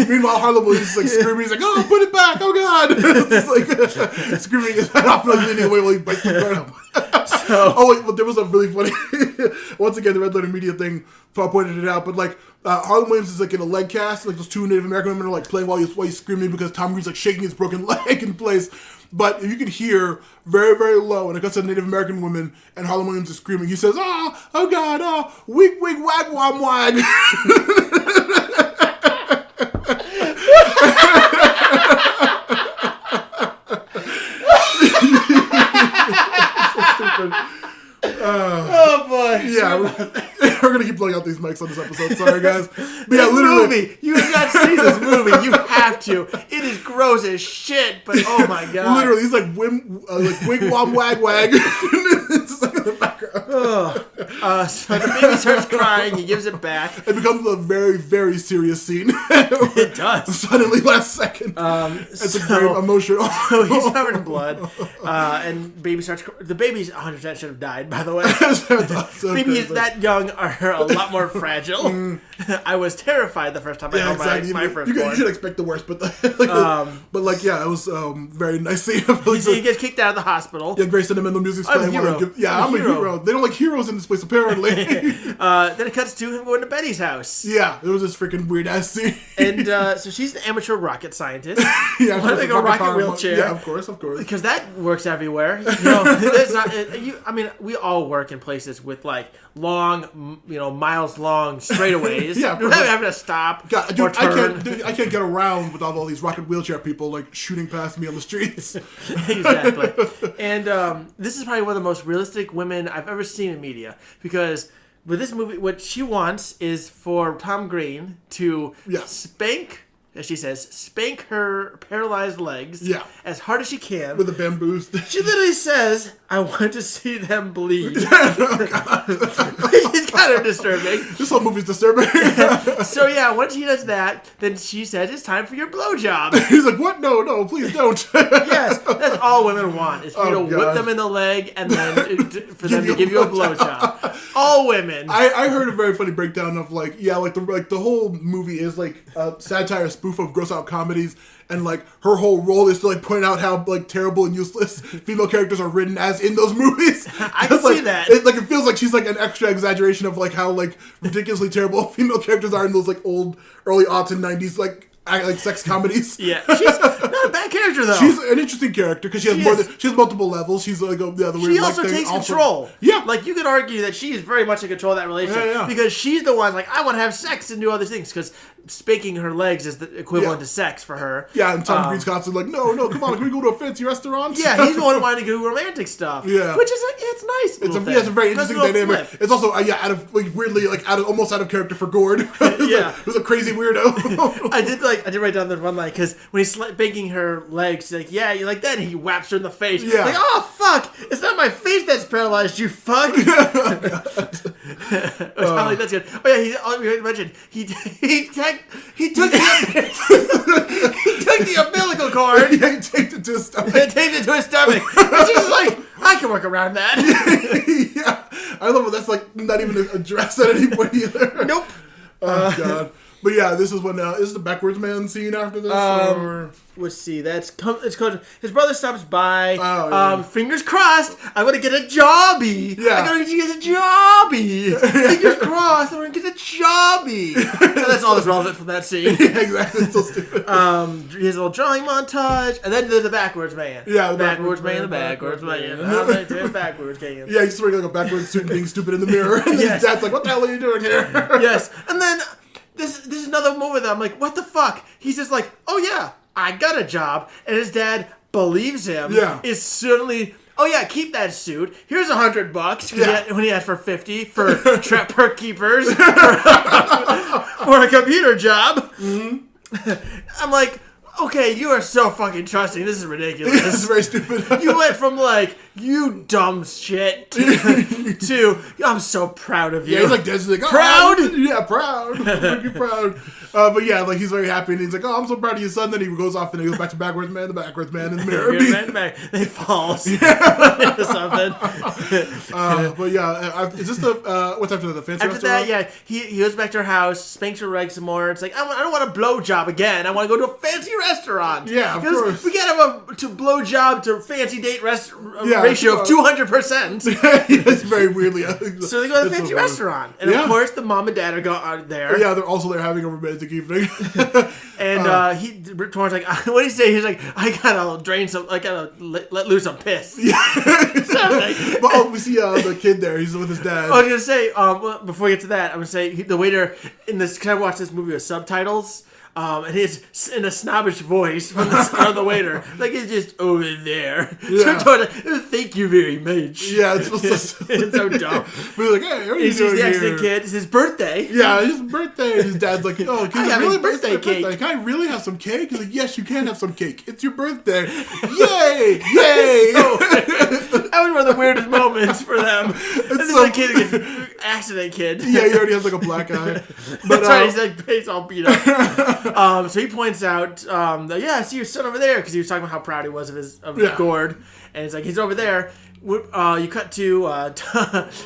Meanwhile, Harlem Williams is like screaming. He's like, "Oh, put it back! Oh God!" It's like screaming his head off, like leaning away while he bites the cord up. Oh wait, but there was a really funny. Once again, the Red Letter Media thing pointed it out, but like Harlan Williams is like in a leg cast. Like those two Native American women are like playing while he's screaming because Tom Green's like shaking his broken leg in place. But you can hear very, very low, and it cuts to Native American woman, and Harlan Williams is screaming. He says, oh God, oh, wig, wig, wag, wam, wag." Oh boy. Yeah, we're gonna keep blowing out these mics on this episode. Sorry, guys. But yeah, This literally. movie, you have not seen this movie. You have to. It is gross as shit, but oh my god. Literally, he's like wig, wam, wag, wag. It's just like in the background. So the baby starts crying. He gives it back. It becomes a very, very serious scene. It does. Suddenly, last second. It's a very emotional. So he's covered in blood, and baby starts. The baby's 100% should have died. By the way, So babies crazy. that young are a lot more fragile. I was terrified the first time I Yeah, held exactly. my You firstborn. should expect the worst, but yeah, it was very nice scene. He gets kicked out of the hospital. Yeah, Grace Sentimental music's I'm a playing. hero. I'm a hero. They don't like heroes in this place, apparently. Then it cuts to him going to Betty's house. Yeah, it was this freaking weird ass scene. And so she's an amateur rocket scientist. Yeah, Why do they go rocket car- wheelchair? Yeah, of course. Because that works everywhere. You know, there's not, I mean, we all work in places with like long, miles long straightaways. Yeah, without having to stop God, or dude, turn. I can't get around without all these rocket wheelchair people like shooting past me on the streets. Exactly. And this is probably one of the most realistic women I've ever seen in media, because with this movie, what she wants is for Tom Green to spank, as she says, spank her paralyzed legs as hard as she can. With a bamboo stick. She literally says, "I want to see them bleed." Which is kind of disturbing. This whole movie's disturbing. So yeah, once he does that, then she says, "It's time for your blowjob." He's like, "What? No, please don't." Yes, that's all women want, is for you to Oh, whip God. them in the leg and then for them to give you a blowjob. All women. I heard a very funny breakdown of the whole movie is like a satire spoof of gross out comedies, and like her whole role is to like point out how like terrible and useless female characters are written as in those movies. I can see that. It feels like she's like an extra exaggeration of like how like ridiculously terrible female characters are in those like old early aughts and 90s like sex comedies. Yeah, she's not a bad character though. She's an interesting character because she has multiple levels. She's like the weird She also leg thing. takes control. Yeah, like you could argue that she is very much in control of that relationship Yeah. because she's the one like, I want to have sex and do other things, because spanking her legs is the equivalent to sex for her. Yeah, and Tom Green's constantly like, no, come on, can we go to a fancy restaurant? Yeah, he's the one wanting to do romantic stuff. Yeah. Which is like, it's nice. It's It's a very interesting dynamic. It's also almost out of character for Gord. Who's a crazy weirdo. I did write down that one line, because when he's spanking her legs, he's like, "Yeah, you like that?" And he whaps her in the face. Yeah. Like, "Oh fuck! It's not my face that's paralyzed, you fuck." That's good. Oh yeah, we mentioned he took the umbilical cord. Yeah, he taped it to his stomach. And taped it to his stomach. And she's like, "I can work around that." Yeah, I love it. That's like not even addressed at any point either. Nope. Oh god. But yeah, this is when is the backwards man scene after this? Or? Let's see. It's called. His brother stops by. Oh, yeah. Fingers crossed. I'm gonna get a jobby. Yeah. I'm gonna get a jobby. Fingers crossed. I'm gonna get a jobby. And that's all that's relevant from that scene. Yeah, exactly. It's so stupid. He has a little drawing montage, and then there's the backwards man. Yeah, the backwards man. The backwards man. The backwards man. Yeah, he's wearing like a backwards suit and being stupid in the mirror. And Yes. his dad's like, "What the hell are you doing here?" Yes, and then this is another moment that I'm like, what the fuck? He's just like, oh yeah, I got a job, and his dad believes him. Yeah. Is certainly. Oh yeah, keep that suit. Here's $100 when he asked for 50 for per keepers for a computer job. I'm like, okay, you are so fucking trusting. This is ridiculous. This is very stupid. You went from like, you dumb shit to I'm so proud of you. Yeah, he's like, Dad's like, oh, proud? Yeah, proud. Fucking proud. But yeah, like he's very happy and he's like, oh, I'm so proud of your son. Then he goes off and he goes back to backwards man, the backwards man in the mirror. They falls into something. But yeah, is this the what's after that? The fancy After restaurant? that, yeah, he goes back to her house, spanks her leg some more. It's like, I don't want a blow job again. I want to go to a fancy restaurant. Yeah, of course. We gotta have a blow job to fancy date Yeah, ratio of 200%. It's very weirdly. So they go to the fancy restaurant, and of course the mom and dad are there. Yeah, they're also there having a romantic evening. And Rip Torn's like, what do you say? He's like, I gotta drain some, I gotta let loose some piss. Yeah. But we see the kid there. He's with his dad. I was gonna say, before we get to that, I'm gonna say the waiter in this. Can I watch this movie with subtitles? And he's in a snobbish voice from the waiter, like it's just over there. Yeah. So like, thank you very much. Yeah, it's so dumb. But he's like, hey, what are you He's doing the here? accident kid. It's his birthday. Yeah, his birthday. His dad's like, oh, can I you have really a birthday cake. Can I really have some cake? He's like, yes, you can have some cake. It's your birthday. Yay! Yay! That was one of the weirdest moments for them. This is a kid, accident kid. Yeah, he already has like a black eye. But That's right, he's all beat up. So he points out, that, yeah, I see your son over there, because he was talking about how proud he was of Gord, and he's like, he's over there. You cut to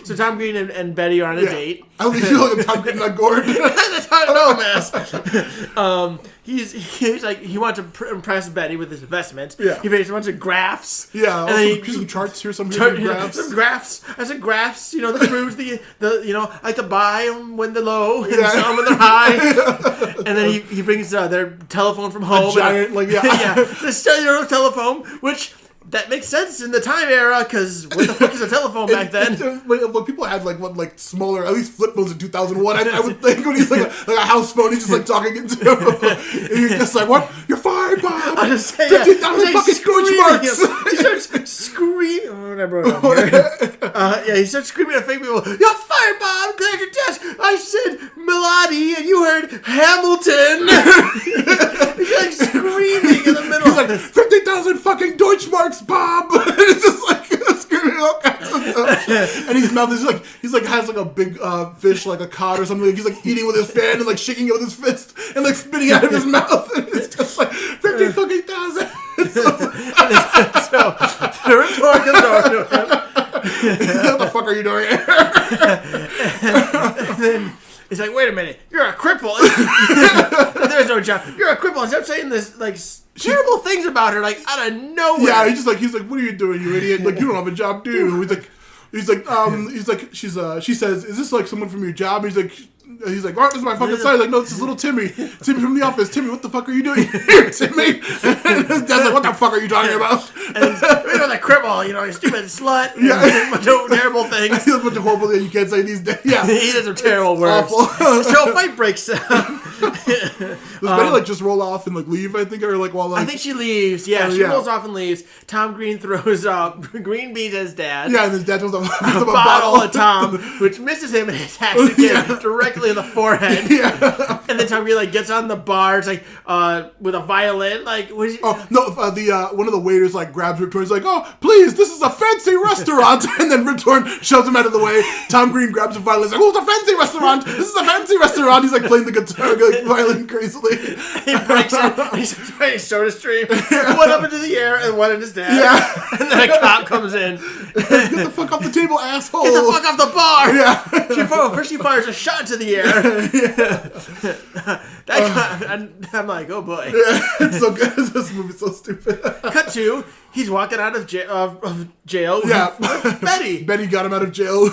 so Tom Green and Betty are on a date. I don't think you know Tom Green and Gord. That's how I know, man. He's like, he wants to impress Betty with his investment. Yeah. He makes a bunch of graphs. Yeah, and then some charts here, some graphs. graphs. I said graphs. You know, the fruits, the I like to buy them when they're low and Yeah. sell them when they're high. And then he brings their telephone from home. A giant, the cellular telephone, which. That makes sense in the time era, because what the fuck is a telephone back then? When people had smaller, at least flip phones in 2001, I would think when he's like a house phone, he's just like talking into him. And he's just like, what? You're fired, Bob! I just say, 15,000 fucking scrooge marks! He starts screaming. Oh, I brought it up here. He starts screaming at fake people, you're fired, Bob! Clear your desk! I said Melody, and you heard Hamilton! He's like screaming in the middle. He's like, 50,000 fucking Deutschmarks, Bob! It's just like screaming all kinds of stuff. And his mouth is has like a big fish, like a cod or something. Like he's like eating with his fan and like shaking it with his fist and like spitting out of his mouth. And it's just like 50 fucking thousand. So the retort comes over to him. What the fuck are you doing here? And then he's like, wait a minute, you're a cripple. There's no job. You're a cripple. And I'm saying this like terrible things about her, like out of nowhere. Yeah, he's like, what are you doing, you idiot? Like, you don't have a job, do you? She says, is this like someone from your job? He's like, oh, this is my fucking son. He's like, no, this is little Timmy. Timmy from the office. Timmy, what the fuck are you doing here, Timmy? And his dad's like, what the fuck are you talking about? And that cripple, you stupid slut. Yeah. A bunch of terrible things. A bunch of horrible things you can't say these days. Yeah. He does some terrible words. Awful. So a fight breaks out. Does Betty just roll off and leave, I think, or I think she leaves. Yeah, she rolls off and leaves. Tom Green throws green beans at his dad. Yeah, and his dad throws a bottle at Tom, which misses him and attacks the kid directly in the forehead. Yeah. And then Tom Green gets on the bar. It's with a violin. What is he? Oh no! One of the waiters grabs Rip Torn. He's like, "Oh, please, this is a fancy restaurant." And then Rip Torn shoves him out of the way. Tom Green grabs a violin. He's like, "Oh, it's a fancy restaurant. This is a fancy restaurant." He's playing the guitar, violin crazily. He breaks it. He's playing Soda Stream. One up into the air and one in his dad. Yeah. And then a cop comes in. Get the fuck off the table, asshole! Get the fuck off the bar! Yeah. First she fires a shot to the air. I'm like, oh boy. Yeah, it's so good. This movie's so stupid. Cut to, he's walking out of jail. Yeah. With Betty. Betty got him out of jail.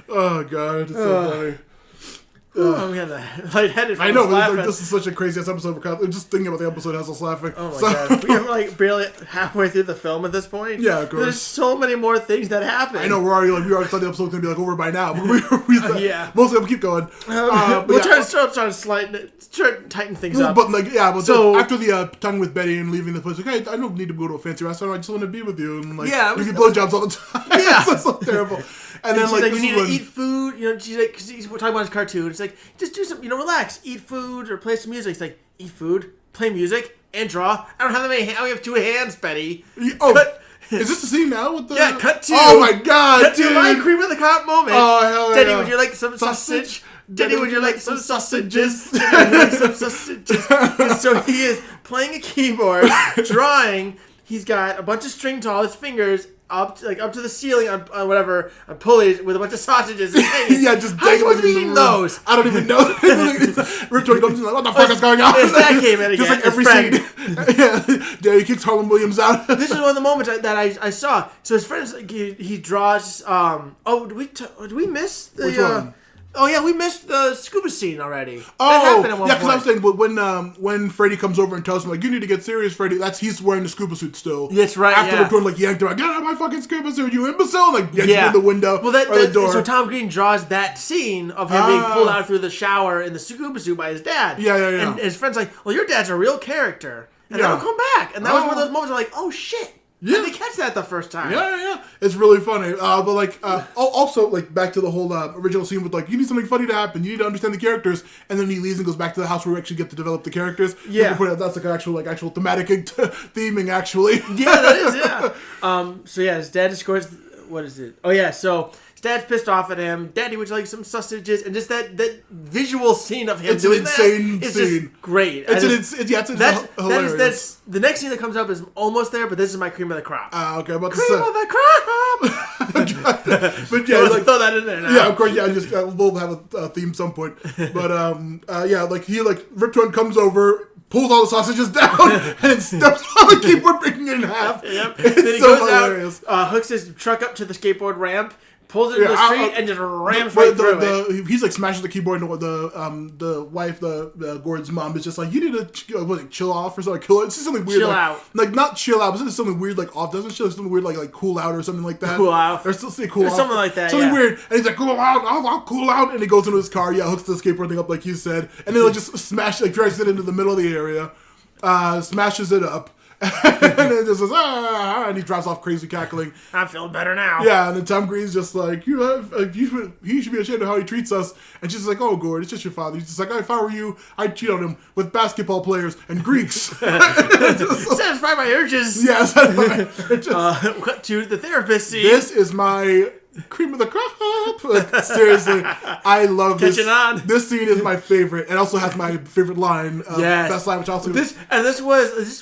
Oh god, it's so funny. Oh, we had the lightheaded. I know, but laughing. this is such a crazy ass episode. Just thinking about the episode has us laughing. Oh my god, we're like barely halfway through the film at this point. Yeah, of course. There's so many more things that happen. I know we already thought the episode's gonna be like over by now, but yeah. Most of them keep going. We'll try to tighten things up. But after the tongue with Betty and leaving the place, like, hey, I don't need to go to a fancy restaurant. I just want to be with you and give you blowjobs all the time. Yeah, That's so terrible. And then she's like, you need to eat food. She's like, because he's talking about his cartoon. It's like, just do something, relax, eat food or play some music. It's like, eat food, play music, and draw. I don't have that many. I only have 2 hands, Betty. Is this the scene now with the? Yeah, cut to. Oh my god, cut to my cream of the crop moment. Oh hell yeah. Daddy, would you like some sausage? Daddy, would you like some sausages? Daddy, would you like some sausages? And so he is playing a keyboard, drawing. He's got a bunch of string to all his fingers up to the ceiling on pulleys with a bunch of sausages. And yeah, just how supposed to be eating those? I don't even know. Rip Torn comes in like, what the fuck is going on? His dad came in again. Just like every scene. Yeah, Daddy kicks Harlan Williams out. This is one of the moments that I saw. So his friends, he draws. Did we miss the? Which one? Oh yeah, we missed the scuba scene already. Oh, that happened at one yeah, because I was saying when Freddy comes over and tells him like, you need to get serious, Freddy. He's wearing the scuba suit still. That's right. After Rip Torn yanked him, like, get out of my fucking scuba suit, you imbecile! Yanks him in the window or the door. So Tom Green draws that scene of him being pulled out through the shower in the scuba suit by his dad. Yeah. And his friend's like, well, your dad's a real character, and that'll come back. And that was one of those moments where like, oh shit. Yeah, they catch that the first time. Yeah. It's really funny. Also, back to the whole original scene with you need something funny to happen. You need to understand the characters, and then he leaves and goes back to the house where we actually get to develop the characters. Yeah, that's actual thematic theming actually. Yeah, that is. Yeah. So yeah, his dad discovers. What is it? Oh yeah, so. Dad's pissed off at him. Daddy, would you like some sausages? And just that visual scene of him doing that. It's just great. It's hilarious. That's the next scene that comes up is almost there, but this is my cream of the crop. Okay, I'm about to say. Cream of the crop! But yeah, throw that in there now. Yeah, of course, yeah, just we'll have a theme some point. But Rip Torn comes over, pulls all the sausages down, and steps on the keyboard, breaking it in half. Yep. It's then he so goes hilarious. out, hooks his truck up to the skateboard ramp, pulls it into the street, and just rams right through it. He's smashing the keyboard, and the wife, Gordon's mom, is just like, you need to chill off or something. It's just something weird. Chill out. Not chill out, but it's something weird off. Doesn't she something weird like cool out or something like that? Cool out. Or still say cool off. Something like that. Something weird. And he's like, cool out. I'll cool out. And he goes into his car. Yeah, hooks the skateboard thing up like you said, and then just drags it into the middle of the area, smashes it up. And then just says, and he drives off crazy cackling. I'm feeling better now. Yeah, and then Tom Green's just like, he should be ashamed of how he treats us. And she's like, oh, Gord, it's just your father. He's just like, if I were you, I'd cheat on him with basketball players and Greeks. Satisfy my urges. Yeah, satisfy my urges. Cut to the therapist scene. This is my cream of the crop. Seriously, I love this. Catching on. This scene is my favorite. It also has my favorite line. Best line, which also this is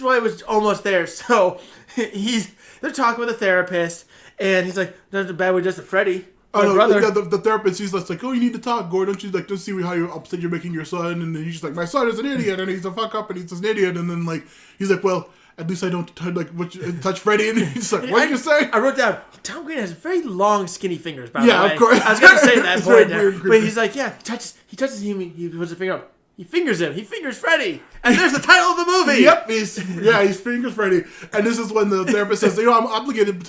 why it was almost there. So they're talking with a therapist, and he's like, "Not a bad way, just a Freddy." The therapist, he's like, oh, you need to talk, Gordon. She's like, don't see how you're upset you're making your son. And then he's just like, my son is an idiot, and he's a fuck up, and he's an idiot. And then he's like, well, at least I don't touch Freddy. And he's like, what did you say? I wrote down, Tom Green has very long, skinny fingers, by the way. Yeah, of course. I was going to say that point there. Weird, but he's like, yeah, he touches him, he puts a finger up. He fingers him. He fingers Freddy. And there's the title of the movie. Yep. He fingers Freddy. And this is when the therapist says, I'm obligated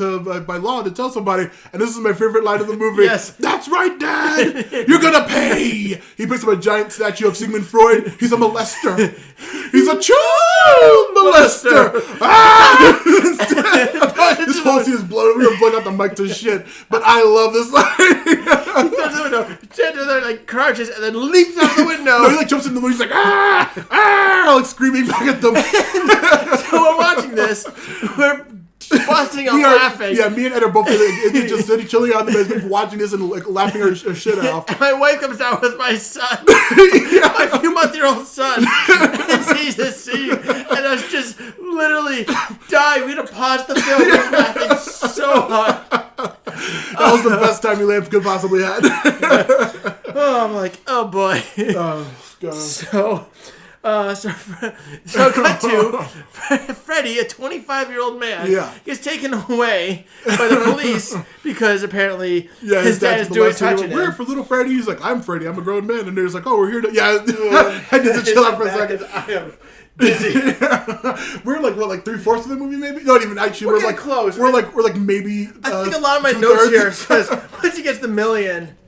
by law to tell somebody. And this is my favorite line of the movie. Yes. That's right, Dad. You're going to pay. He picks up a giant statue of Sigmund Freud. He's a molester. He's a child molester. This whole scene is blown. We're going to blow out the mic to shit. But I love this line. He goes to the window, stands there, crouches, and then leaps out the window. No, he jumps in the window. He's like, screaming back at them. So we're watching this. We're busting up laughing. Yeah, me and Ed are both just sitting, chilling out in the basement, watching this and laughing our shit off. And my wife comes down with my son, my few-month-old son, and sees this scene, and I was just literally dying. We had to pause the film. We were laughing so hard. That was the best time we could possibly had. I'm like, oh boy. Oh, God. So, So cut to Freddy, a 25-year-old man, gets taken away by the police because apparently his dad is doing touching him. We're for little Freddy. He's like, I'm Freddy. I'm a grown man. And they're just like, oh, we're here to... Yeah, I need to chill out for a second. I am busy. We're like, what, like 3/4 of the movie, maybe? Not even, actually. We're like close. We're like maybe... I think a lot of my notes here says, once he gets the million...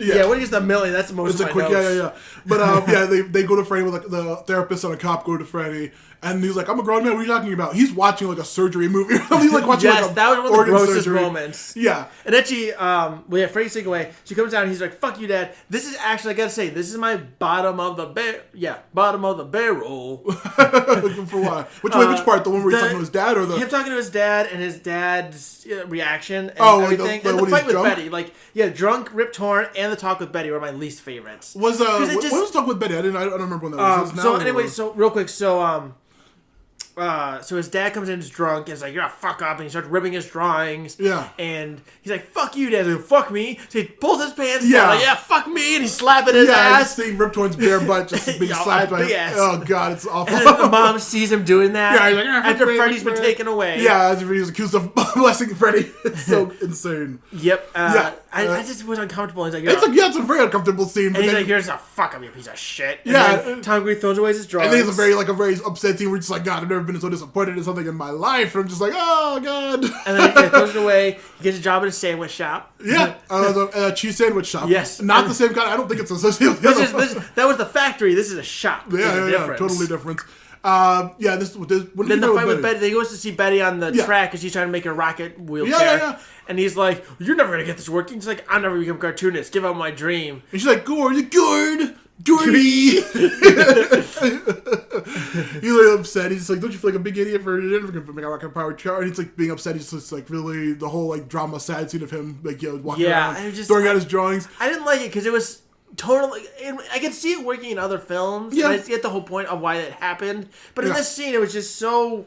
Yeah, when he gets the million, that's the most of my notes. Yeah. But they go to Freddy with like the therapist and a cop go to Freddy, and he's like, "I'm a grown man. What are you talking about?" He's watching like a surgery movie. He's like watching like a that was one of the organ grossest surgery. moments. Yeah, and then Freddy's taken away. She comes down and he's like, "Fuck you, Dad. This is actually, I gotta say, this is my bottom of the barrel." Looking for what? Which part? The one where he's talking to his dad, or the him talking to his dad and his dad's reaction and everything, and the fight with drunk? Betty, like drunk, Rip Torn, and the talk with Betty were my least favorites. What was the talk with Betty? I don't remember when that was. So anyway, so real quick, so his dad comes in, he's drunk, and he's like, "You're a fuck up," and he starts ripping his drawings. Yeah. And he's like, "Fuck you, Dad." He's like, "Fuck me." So he pulls his pants down, like, "Yeah, fuck me," and he's slapping his ass. Yeah, Rip Torn's bare butt just being slapped by big ass. Oh god, it's awful. And then the mom sees him doing that. Yeah, he's like, after Freddy's been taken away. Yeah, after Freddy's accused of molesting Freddy. It's so insane. Yep. I just was uncomfortable. He's like, it's a very uncomfortable scene. And he's like, "Here's a fuck him, you piece of shit." And yeah. then Tom Green throws away his drawings. And then he's a very upset scene where he's just like, God, I've never been so disappointed in something in my life. And I'm just like, oh god. And then he throws it away. He gets a job at a sandwich shop. Yeah, a cheese sandwich shop. Yes. Not the same kind. I don't think it's associated with the other one. That was the factory. This is a shop. Yeah, totally different. Then the fight with Betty, he goes to see Betty on the track because she's trying to make a rocket wheelchair. Yeah. And he's like, "You're never gonna get this working." He's like, "I'm never gonna become a cartoonist. Give up my dream." And she's like, Gordy. He's like upset. He's like, "Don't you feel like a big idiot for you're never gonna make a rocket powered car?" And he's like being upset. He's just like really the whole like drama sad scene of him like walking around, throwing out his drawings. I didn't like it because it was totally. I can see it working in other films. Yeah, and I get the whole point of why it happened. But in this scene, it was just so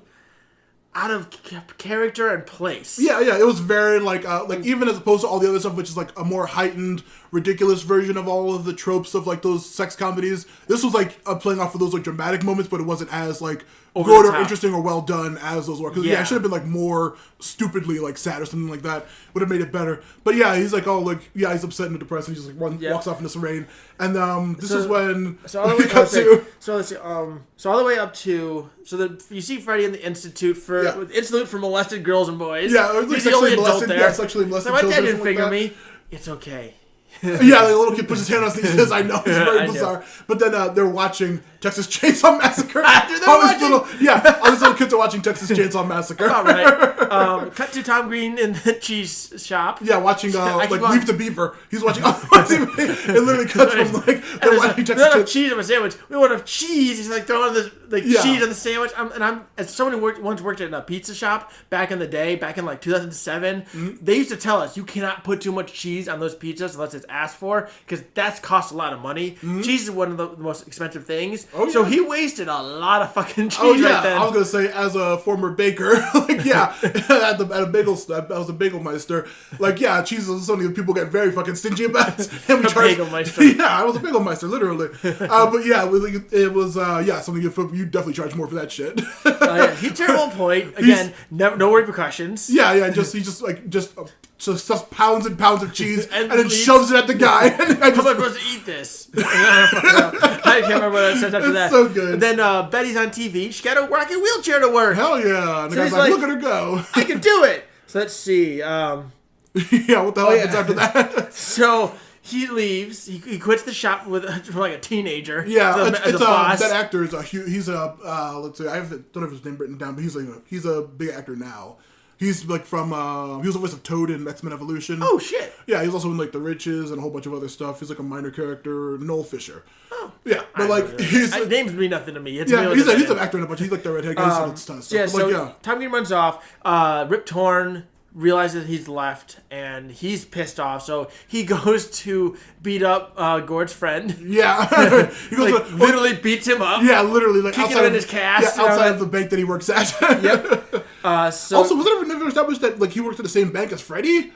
out of character and place. Yeah, it was very like even as opposed to all the other stuff, which is like a more heightened, ridiculous version of all of the tropes of like those sex comedies. This was like playing off of those like dramatic moments, but it wasn't as like good or interesting or well done as those were. Because it should have been like more stupidly like sad or something like that. Would have made it better. But yeah, he's like he's upset and depressed and he just like walks off in this rain. And this is when all the way cut to. So let's see. So all the way up to you see Freddy in the institute for molested girls and boys. Yeah, like he's the only adult there. Yeah, sexually molested. So my children dad didn't figure like me. It's okay. Yeah, like a little kid puts his hand on his knee and says, "I know." It's very bizarre. But then they're watching Texas Chainsaw Massacre. All these little kids are watching Texas Chainsaw Massacre. All right. Cut to Tom Green in the cheese shop. Yeah, watching Leave the Beaver. He's watching. It literally cuts from like they're watching Texas. We don't have cheese on a sandwich. We want to have cheese. He's like throwing the cheese on the sandwich. I'm as someone who once worked at a pizza shop back in the day, back in like 2007. Mm-hmm. They used to tell us you cannot put too much cheese on those pizzas unless it's asked for because that costs a lot of money. Mm-hmm. Cheese is one of the most expensive things. Oh, yeah. So he wasted a lot of fucking cheese right then. I was gonna say, as a former baker, at a bagel step, I was a bagel meister. Cheese is something that people get very fucking stingy about. Bagel meister. Yeah, I was a bagel meister, literally. But yeah, it was something you definitely charge more for that shit. He turned at one point again. No repercussions. Yeah. Just stuffs pounds and pounds of cheese and then shoves it at the guy. How am I supposed to eat this? I can't remember what I said after that. It's so good. And then Betty's on TV. She got a rocket wheelchair to work. Hell yeah. And the guy's like, look at her go. I can do it. So let's see. What the hell happens after that? So he leaves. He quits the shop for like a teenager. Yeah, as a boss. That actor is he's a let's see, don't have his name written down, but he's a big actor now. He's like from he was the voice of Toad in X-Men Evolution. Oh shit! Yeah, he's also in like The Riches and a whole bunch of other stuff. He's like a minor character, Noel Fisher. Oh yeah, but his names mean nothing to me. He's an actor in a bunch. He's like the redhead guy. Tom Green runs off. Rip Torn realizes he's left and he's pissed off, so he goes to beat up Gord's friend. Yeah, he goes literally beats him up. Yeah, literally kicking him in his cast. Yeah, outside of the bank that he works at. Yep. Also, was it ever never established that he worked at the same bank as Freddy?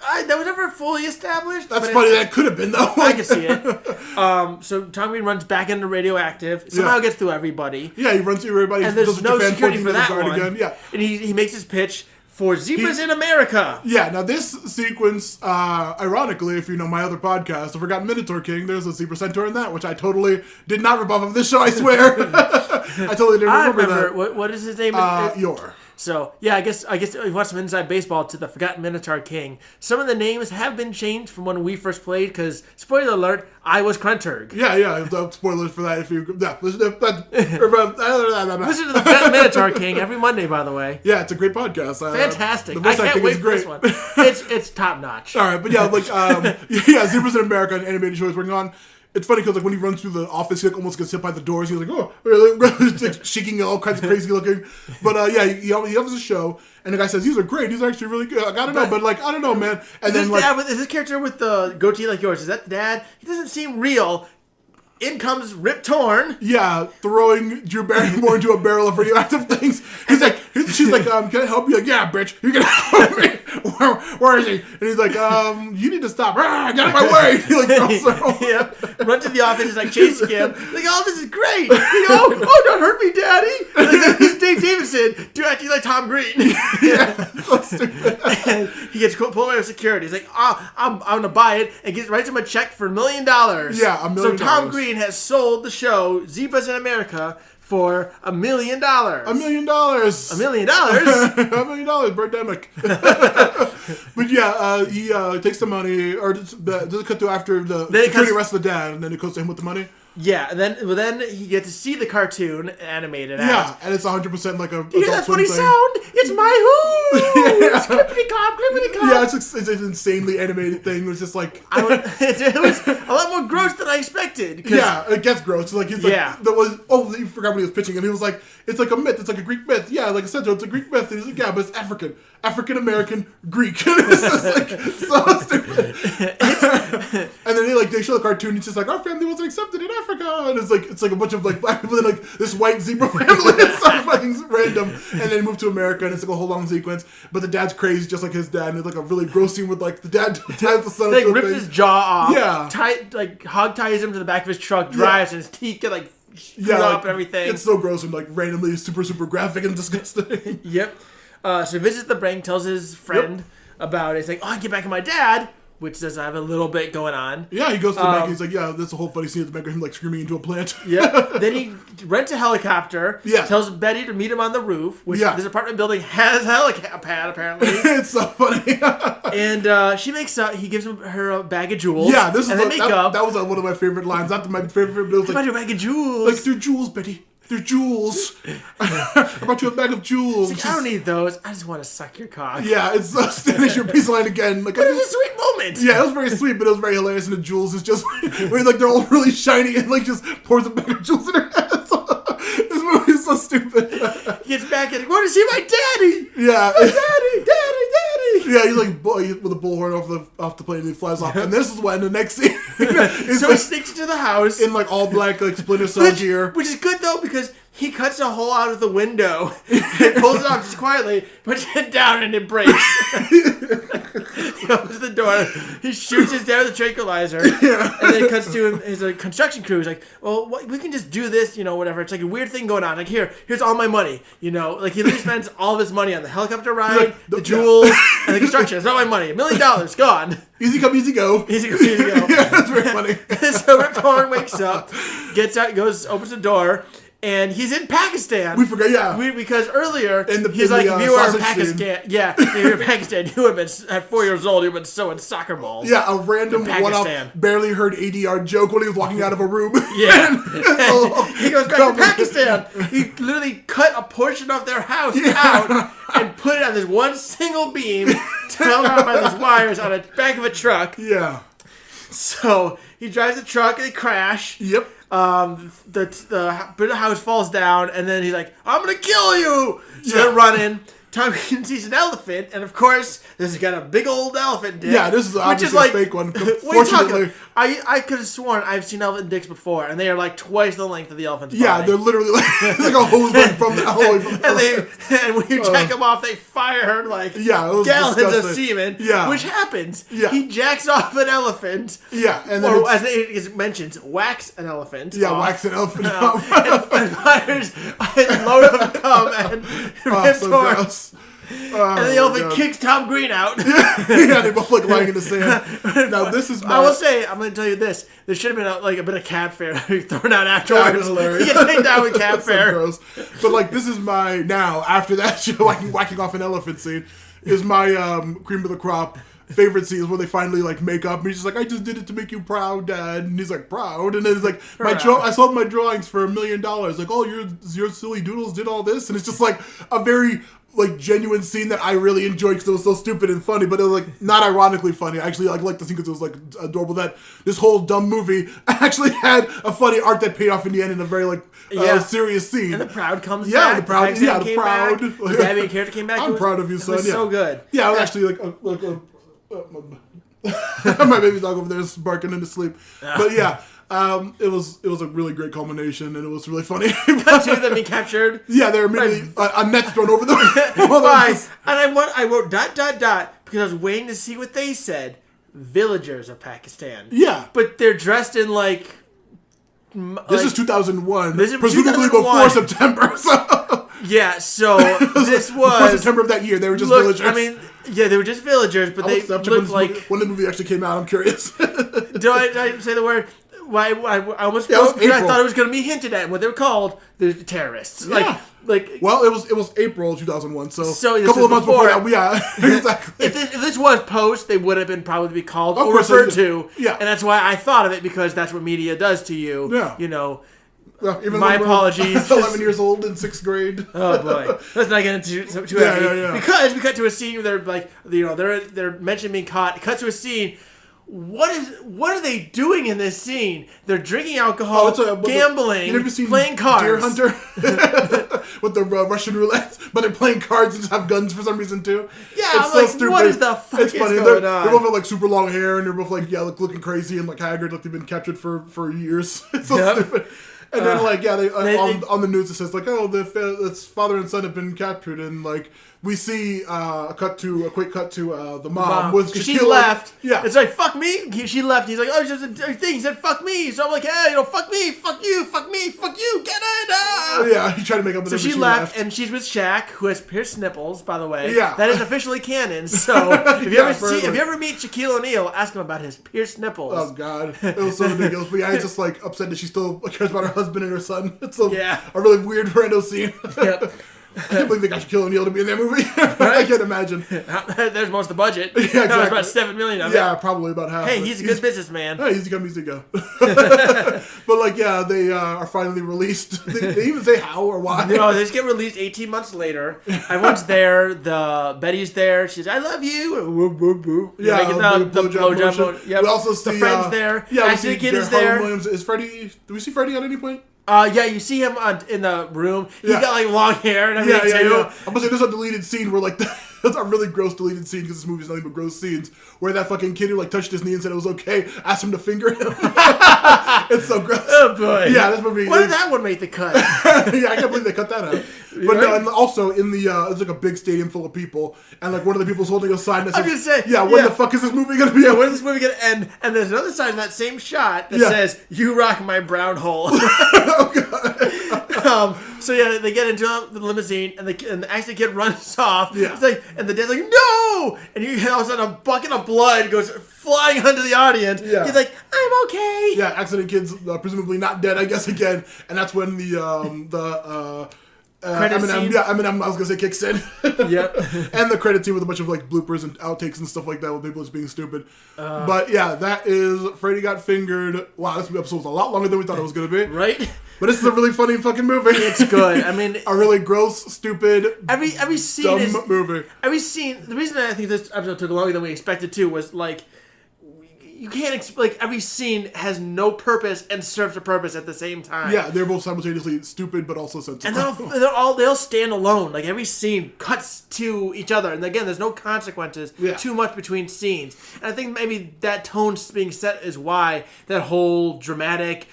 that was never fully established. That's funny. That could have been though. I can see it. So Tom Green runs back into Radioactive. Somehow gets through everybody. Yeah, he runs through everybody. And there's no security for that one. Again. Yeah. And he makes his pitch for Zebras in America. Yeah, now this sequence, ironically, if you know my other podcast, The Forgotten Minotaur King, there's a Zebra Centaur in that, which I totally did not rip off of this show, I swear. I totally didn't remember that. What is his name? Yor. So, yeah, I guess we watched some Inside Baseball to The Forgotten Minotaur King. Some of the names have been changed from when we first played, because, spoiler alert, I was Krunturg. Yeah, spoilers for that if you... Yeah, listen to The Forgotten Minotaur King every Monday, by the way. Yeah, it's a great podcast. Fantastic. I can't wait for this one. It's top-notch. All right, but yeah, Zebras in America, an animated show he's working on. It's funny because when he runs through the office, he almost gets hit by the doors. He's like, oh, like, shaking, all kinds of crazy looking. But he has a show, and the guy says, these are great. These are actually really good. Like, I don't know, but I don't know, man. And then is this character with the goatee like yours? Is that the dad? He doesn't seem real. In comes Rip Torn. Yeah, throwing Drew Barrymore into a barrel of radioactive things. She's like, can I help you? Like, yeah, bitch, you can help me. Where is he? And he's like, you need to stop. Get out of my way. He throws her. Yep. Run to the office. He's like chasing him. Like, oh, this is great. Oh, don't hurt me, Daddy. Like, this is Dave Davidson. Do acting like Tom Green. Yeah, so stupid. And he gets pulled away with security. He's like, oh, I'm gonna buy it, and writes him a check for $1 million. Yeah, $1 million. So Tom Green has sold the show Zebras in America for $1 million. $1 million. $1 million? $1 million, birdemic. But yeah, he takes the money, or does it cut to after the security arrests the dad, and then it goes to him with the money? Yeah, and then he gets to see the cartoon animated. Yeah, and it's 100% like a. You hear that funny sound? It's my who! It's clippity-clop, clippity-clop. Yeah, it's an insanely animated thing. It was just like it was a lot more gross than I expected. Yeah, it gets gross. Like he's like, you forgot when he was pitching, and he was like, it's like a myth. It's like a Greek myth. Yeah, like I said, it's a Greek myth. And he's like, yeah, but it's African American Greek. It's just like so stupid. And then they show the cartoon. It's just like our family wasn't accepted in Africa, and it's like a bunch of like black people and like this white zebra family. It's so fucking random. And then move to America, and it's like a whole long sequence. But the dad's crazy, just like his dad. And it's like a really gross scene with like the dad ties the son. Like rips his jaw off. Yeah. Hog ties him to the back of his truck, drives, and his teeth get like up and everything. It's so gross and like randomly super graphic and disgusting. Yep. So he visits the bank, tells his friend about it. He's like, oh, I get back at my dad, which says I have a little bit going on. Yeah, he goes to the bank. He's like, yeah, that's a whole funny scene at the bank of him like screaming into a plant. Yeah. Then he rents a helicopter. Yeah. Tells Betty to meet him on the roof, which this apartment building has a helipad apparently. It's so funny. And he gives her a bag of jewels. Yeah, that was one of my favorite lines. Not my favorite, but it was like, a bag of jewels. Like, they're jewels, Betty. They're jewels. I brought you a bag of jewels. Like, I don't need those. I just want to suck your cock. Yeah, it's Stanley your peace line again. Like, but it was a sweet moment. Yeah, it was very sweet, but it was very hilarious. And the jewels is just where like they're all really shiny and like just pours a bag of jewels in her head. This movie is so stupid. He gets back and want to see my daddy. Yeah, daddy. Yeah, he's like with a bullhorn off the plane and he flies off. And this is when the next scene. So he sneaks into the house in like all black like Splinter Cell gear, which is good though because he cuts a hole out of the window and pulls it off just quietly, puts it down and it breaks. He opens the door, he shoots his dad with a tranquilizer, and then it cuts to him. His construction crew. He's like, "Well, we can just do this, whatever." It's like a weird thing going on. Like here's all my money, like he literally spends all of his money on the helicopter ride, the jewels, and the construction. It's not my money. $1 million gone. Easy come, easy go. Easy come, easy go. Yeah, that's very funny. So Rip Torn wakes up, gets out, opens the door. And he's in Pakistan. We forgot, yeah. Because earlier, he's like, if you were in Pakistan, if you were in Pakistan, you would have been, at 4 years old, you would have been sewing soccer balls. Yeah, a random one-off, barely heard 80-yard joke when he was walking out of a room. Yeah. He goes back to Pakistan. He literally cut a portion of their house out and put it on this one single beam, held out by these wires on the back of a truck. Yeah. So, he drives the truck and they crash. Yep. The house falls down, and then he's like, "I'm gonna kill you!" So they're running. Tom Green sees an elephant, and of course, this has got a big old elephant dick. Yeah, this is obviously a fake one. What are you Fortunately, talking? I could have sworn I've seen elephant dicks before, and they are like twice the length of the elephant's yeah, body. they're literally like, it's like a hose going from the elephant. and when you jack them off, they fire like Yeah, it was gallons disgusting. of semen. Yeah. Which happens. Yeah. He jacks off an elephant. Yeah, and then Or it's, as it mentions, wax an elephant. yeah, off, wax an elephant and off. fires a load of cum and Oh, so retort. gross. And the elephant kicks Tom Green out. Yeah, they both like lying in the sand. Now this is my. I will say, I'm going to tell you this. There should have been a bit of cab fare thrown out afterwards. That was hilarious. You get taken down with cab That's so fare. gross. But like, this is my now after that show, whacking off an elephant scene is my cream of the crop. Favorite scene is where they finally like make up. And he's just like, I just did it to make you proud, Dad. And he's like, proud. And then he's like, I sold my drawings for $1 million. Like, oh, your silly doodles did all this, and it's just like a very like genuine scene that I really enjoyed because it was so stupid and funny, but it was like not ironically funny. I actually like the scene because it was like adorable. That this whole dumb movie actually had a funny arc that paid off in the end in a very like serious scene. And the proud comes yeah, back. the proud, Pakistan yeah, the came proud. Back. The Gabby character came back. I'm proud of you, son. It was yeah. so good. Yeah, I was actually my baby dog over there is barking in his sleep. But yeah, it was a really great culmination, and it was really funny. Cut to them being captured. Yeah, they're immediately a net's thrown over them. Fine. And I wrote ... because I was waiting to see what they said. Villagers of Pakistan. Yeah, But they're dressed in like. this is 2001. This is presumably 2001. before September. So yeah, so this before was September of that year. They were just look, villagers. I mean, yeah, they were just villagers, but they looked like. When the movie actually came out, I'm curious. Did I say the word? Why I almost Yeah, it was spoke because I April. thought it was going to be hinted at. What they were called, the terrorists. Yeah. Like. Well, it was April 2001, so So a this couple of was months before before. that. Yeah, exactly. If this was post, they would have been probably be called Of or course, referred to. yeah. And that's why I thought of it, because that's what media does to you. Yeah. You know. Well, even My when we're apologies. 11 years old in 6th grade. Oh boy, let's not get into too Yeah, heavy. yeah. Because we cut to a scene where they're like, they're mentioning being caught. It cuts to a scene. What are they doing in this scene? They're drinking alcohol, gambling, You never seen playing cards. Deer Hunter with the Russian roulette, but they're playing cards and just have guns for some reason too. Yeah, it's I'm so like, stupid. what is the fuck It's is funny. going They're on? both have like super long hair and they're both like looking crazy and like haggard, like they've been captured for years. It's so Yep. stupid. And then like they they- on the news it says like, oh, its father and son have been captured, and like we see a quick cut to the mom with Because she Shaquille. left. Yeah. It's like, fuck me. She left. He's like, oh, it's just a thing. He said, fuck me. So I'm like, hey, fuck me, fuck you, fuck me, fuck you, get it. Ah. Yeah, he tried to make up with So her, but she left, and she's with Shaq, who has pierced nipples, by the way. Yeah. That is officially canon. So if Yeah, if you ever meet Shaquille O'Neal, ask him about his pierced nipples. Oh god, it was so ridiculous. But yeah, he's just like upset that she still cares about her husband and her son. It's a really weird random scene. Yep. I can't believe they got Shaquille O'Neal to be in that movie. I can't imagine. There's most of the budget. Yeah, exactly. That was about $7 million of it. Yeah, probably about half. Hey, but he's a good businessman. Hey, he's a good musico. But like, yeah, they are finally released. They even say how or why. No, they just get released 18 months later. Everyone's there. Betty's there. She's, I love you. Whoop, whoop, whoop. Yeah, Making the blowjob motion. Yep. We also see the friend's there. Yeah, we Actually, see the kid is Harlan there. Williams. Is Freddy? Do we see Freddy at any point? Yeah, you see him in the room. He's Yeah. got like long hair and Yeah, everything too. yeah. I'm gonna say there's a deleted scene where like that's a really gross deleted scene because this movie's nothing but gross scenes where that fucking kid who like touched his knee and said it was okay asked him to finger him. It's so gross. Oh boy. Yeah, this movie. Why did that one make the cut? Yeah, I can't believe they cut that out. But no, and also in the it's like a big stadium full of people, and like one of the people's holding a sign that says, I'm gonna say, "Yeah, when the fuck is this movie gonna be?" Yeah, when is this movie gonna end? And there's another sign in that same shot that says, "You rock my brown hole." Oh god. So yeah, they get into the limousine, and the kid runs off. Yeah. It's like, and the dad's like, "No!" And all of a sudden, a bucket of blood goes flying onto the audience. Yeah. He's like, "I'm okay." Yeah, accident kid's presumably not dead, I guess again, and that's when the Credit Eminem, scene? yeah, Eminem, I was gonna say kicks in. Yep. And the credit scene with a bunch of like bloopers and outtakes and stuff like that with people just being stupid. But yeah, that is Freddy Got Fingered. Wow, this episode was a lot longer than we thought it was gonna be. Right? But this is a really funny fucking movie. It's good. I mean, a really gross, stupid, every scene dumb is movie. every scene. The reason I think this episode took longer than we expected to was like, you can't like every scene has no purpose and serves a purpose at the same time. Yeah, they're both simultaneously stupid but also sensible. And they'll stand alone. Like every scene cuts to each other, and again, there's no consequences too much between scenes. And I think maybe that tone being set is why that whole dramatic,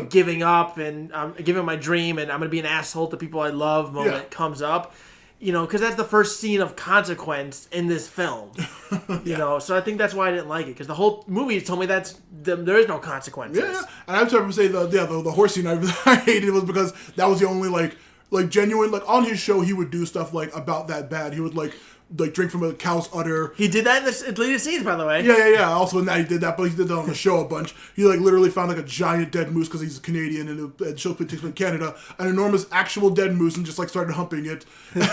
giving up and giving my dream and I'm gonna be an asshole to people I love moment comes up. Because that's the first scene of consequence in this film. So I think that's why I didn't like it. Because the whole movie told me there is no consequences. Yeah, and I have to say the horse scene I hated was because that was the only like genuine, like on his show he would do stuff like about that bad. He would like drink from a cow's udder. He did that in the deleted scenes, by the way. Yeah. Also in that he did that, but he did that on the show a bunch. He like literally found like a giant dead moose because he's Canadian and the show takes place in Canada, an enormous actual dead moose, and just like started humping it.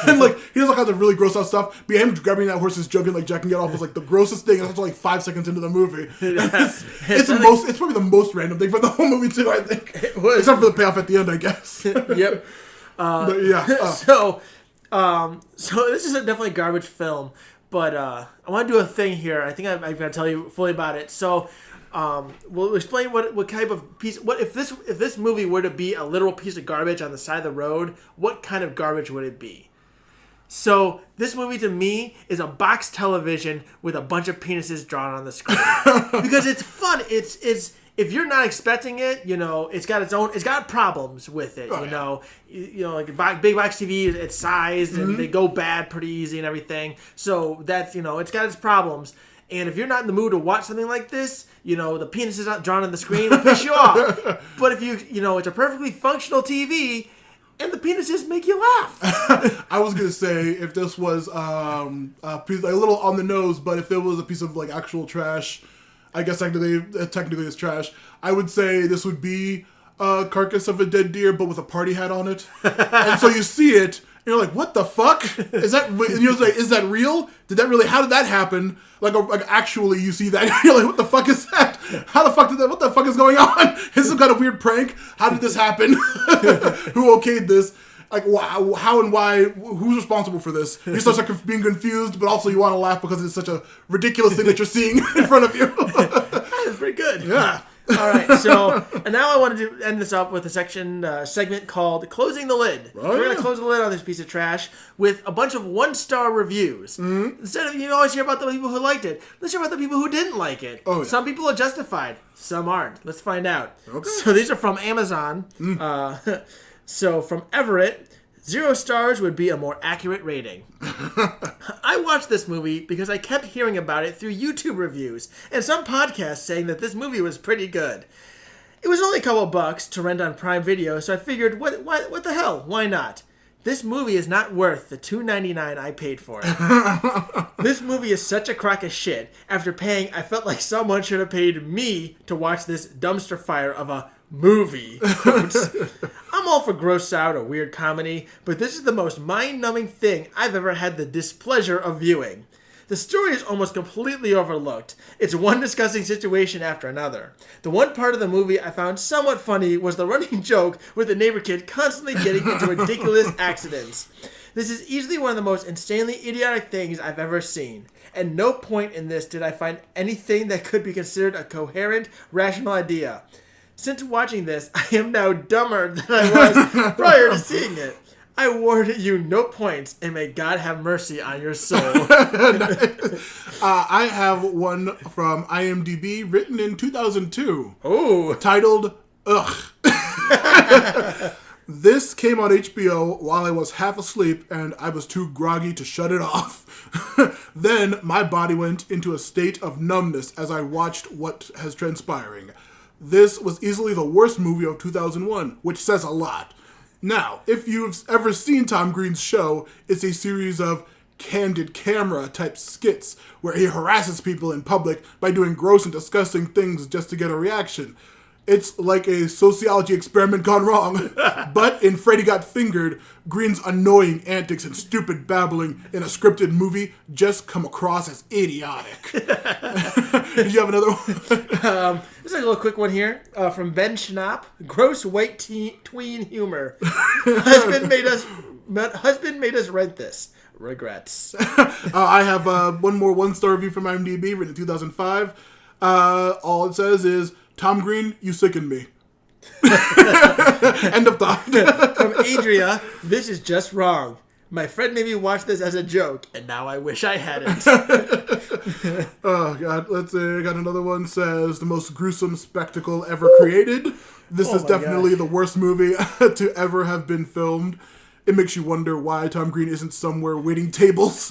And like he does all kinds of really gross out stuff. But him grabbing that horse's junk and like jacking it off was like the grossest thing. And that's like 5 seconds into the movie. It's probably the most random thing for the whole movie too. I think it was, except for the payoff at the end, I guess. Yep. But yeah. So this is definitely a garbage film, but I want to do a thing here. I think I've got to tell you fully about it. So we'll explain what type of piece. What if this movie were to be a literal piece of garbage on the side of the road? What kind of garbage would it be? So this movie to me is a box television with a bunch of penises drawn on the screen because it's fun. It's if you're not expecting it, it's got problems with it. Like a big box TV, it's sized and they go bad pretty easy and everything. So that's it's got its problems. And if you're not in the mood to watch something like this, the penis is not drawn on the screen, it'll piss you off. But if it's a perfectly functional TV. And the penises make you laugh. I was gonna say if this was a piece, like, a little on the nose, but if it was a piece of like actual trash, I guess technically it's trash. I would say this would be a carcass of a dead deer, but with a party hat on it. And so you see it, and you're like, "What the fuck? Is that?" And you're like, "Is that real? How did that happen?" Like actually, you see that, you're like, "What the fuck is that? How the fuck did that? What the fuck is going on? Is this some kind of weird prank? How did this happen? Who okayed this?" Like, how and why? Who's responsible for this? You start being confused, but also you want to laugh because it's such a ridiculous thing that you're seeing in front of you. That's pretty good. Yeah. All right, so and now I wanted to end this up with a segment called Closing the Lid. Oh, We're going to close the lid on this piece of trash with a bunch of 1-star reviews. Mm-hmm. Instead of, you always hear about the people who liked it, let's hear about the people who didn't like it. Oh, yeah. Some people are justified, some aren't. Let's find out. Okay. So these are from Amazon. So from Everett, 0 stars would be a more accurate rating. I watched this movie because I kept hearing about it through YouTube reviews and some podcasts saying that this movie was pretty good. It was only a couple bucks to rent on Prime Video, so I figured, what the hell? Why not? This movie is not worth the $2.99 I paid for it. This movie is such a crock of shit. After paying, I felt like someone should have paid me to watch this dumpster fire of a movie. I'm all for gross out or weird comedy, but this is the most mind-numbing thing I've ever had the displeasure of viewing. The story is almost completely overlooked. It's one disgusting situation after another. The one part of the movie I found somewhat funny was the running joke with the neighbor kid constantly getting into ridiculous accidents. This is easily one of the most insanely idiotic things I've ever seen. At no point in this did I find anything that could be considered a coherent, rational idea. Since watching this, I am now dumber than I was prior to seeing it. I award you no points, and may God have mercy on your soul. I have one from IMDb, written in 2002. Oh. Titled, Ugh. This came on HBO while I was half asleep, and I was too groggy to shut it off. Then, my body went into a state of numbness as I watched what has transpiring. This was easily the worst movie of 2001, which says a lot. Now, if you've ever seen Tom Green's show, it's a series of candid camera type skits where he harasses people in public by doing gross and disgusting things just to get a reaction. It's like a sociology experiment gone wrong. But in Freddy Got Fingered, Green's annoying antics and stupid babbling in a scripted movie just come across as idiotic. Did you have another one? This is a little quick one here from Ben Schnapp. Gross white tween humor. Husband made us rent this. Regrets. I have one more 1-star review from IMDb, written in 2005. All it says is, Tom Green, you sicken me. End of thought. From Adria, this is just wrong. My friend made me watch this as a joke, and now I wish I hadn't. Oh, God. Let's see. I got another one. Says, the most gruesome spectacle ever created. This is definitely the worst movie to ever have been filmed. It makes you wonder why Tom Green isn't somewhere waiting tables.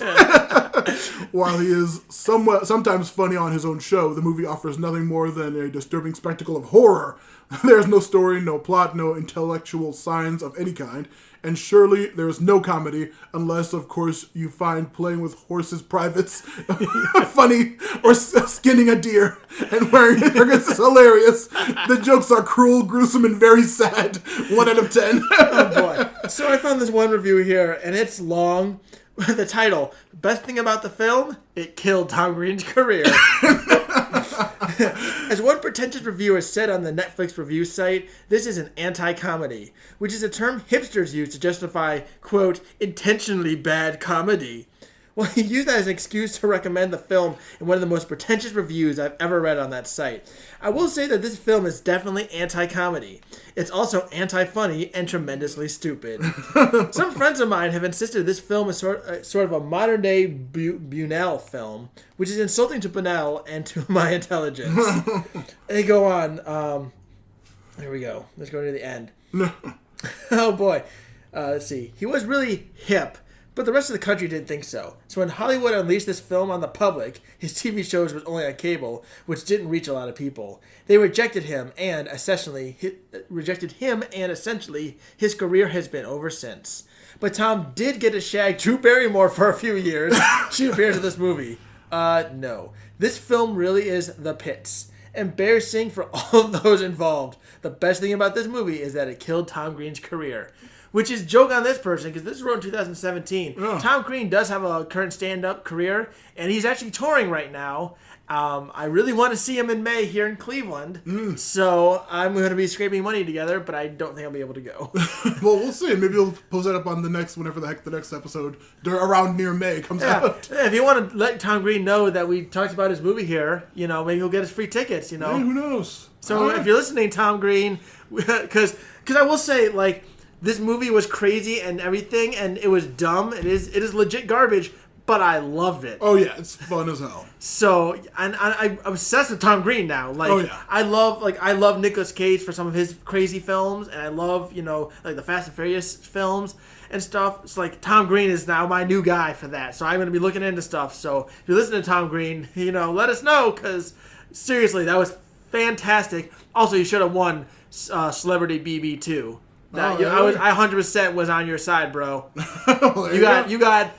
While he is sometimes funny on his own show, the movie offers nothing more than a disturbing spectacle of horror. There's no story, no plot, no intellectual signs of any kind. And surely there is no comedy, unless, of course, you find playing with horses' privates funny, or skinning a deer and wearing it. This is hilarious. The jokes are cruel, gruesome, and very sad. 1 out of 10. Oh, boy. So I found this one review here, and it's long. The title, best thing about the film, it killed Tom Green's career. As one pretentious reviewer said on the Netflix review site, this is an anti-comedy, which is a term hipsters use to justify, quote, intentionally bad comedy. Well, he used that as an excuse to recommend the film in one of the most pretentious reviews I've ever read on that site. I will say that this film is definitely anti-comedy. It's also anti-funny and tremendously stupid. Some friends of mine have insisted this film is sort of a modern-day Buñuel film, which is insulting to Buñuel and to my intelligence. They go on. Here we go. Let's go to the end. Oh, boy. Let's see. He was really hip. But the rest of the country didn't think so. So when Hollywood unleashed this film on the public, his TV shows was only on cable, which didn't reach a lot of people. They rejected him, and essentially his career has been over since. But Tom did get to shag Drew Barrymore for a few years. She appears in this movie. No. This film really is the pits. Embarrassing for all of those involved. The best thing about this movie is that it killed Tom Green's career. Which is joke on this person, because this is wrote in 2017. Oh. Tom Green does have a current stand-up career, and he's actually touring right now. I really want to see him in May here in Cleveland, so I'm going to be scraping money together, but I don't think I'll be able to go. Well, we'll see. Maybe we'll post that up on the next, whenever the heck the next episode around near May comes out. If you want to let Tom Green know that we talked about his movie here, maybe he'll get us free tickets, Hey, who knows? So if you're listening, Tom Green, because I will say, like, this movie was crazy and everything, and it was dumb. It is legit garbage, but I loved it. Oh yeah, it's fun as hell. So, and I'm obsessed with Tom Green now. Like, oh, yeah. I love Nicolas Cage for some of his crazy films, and I love like the Fast and Furious films and stuff. It's like Tom Green is now my new guy for that. So I'm going to be looking into stuff. So if you're listening to Tom Green, let us know, because seriously, that was fantastic. Also, you should have won Celebrity BB 2. I 100% was on your side, bro. You got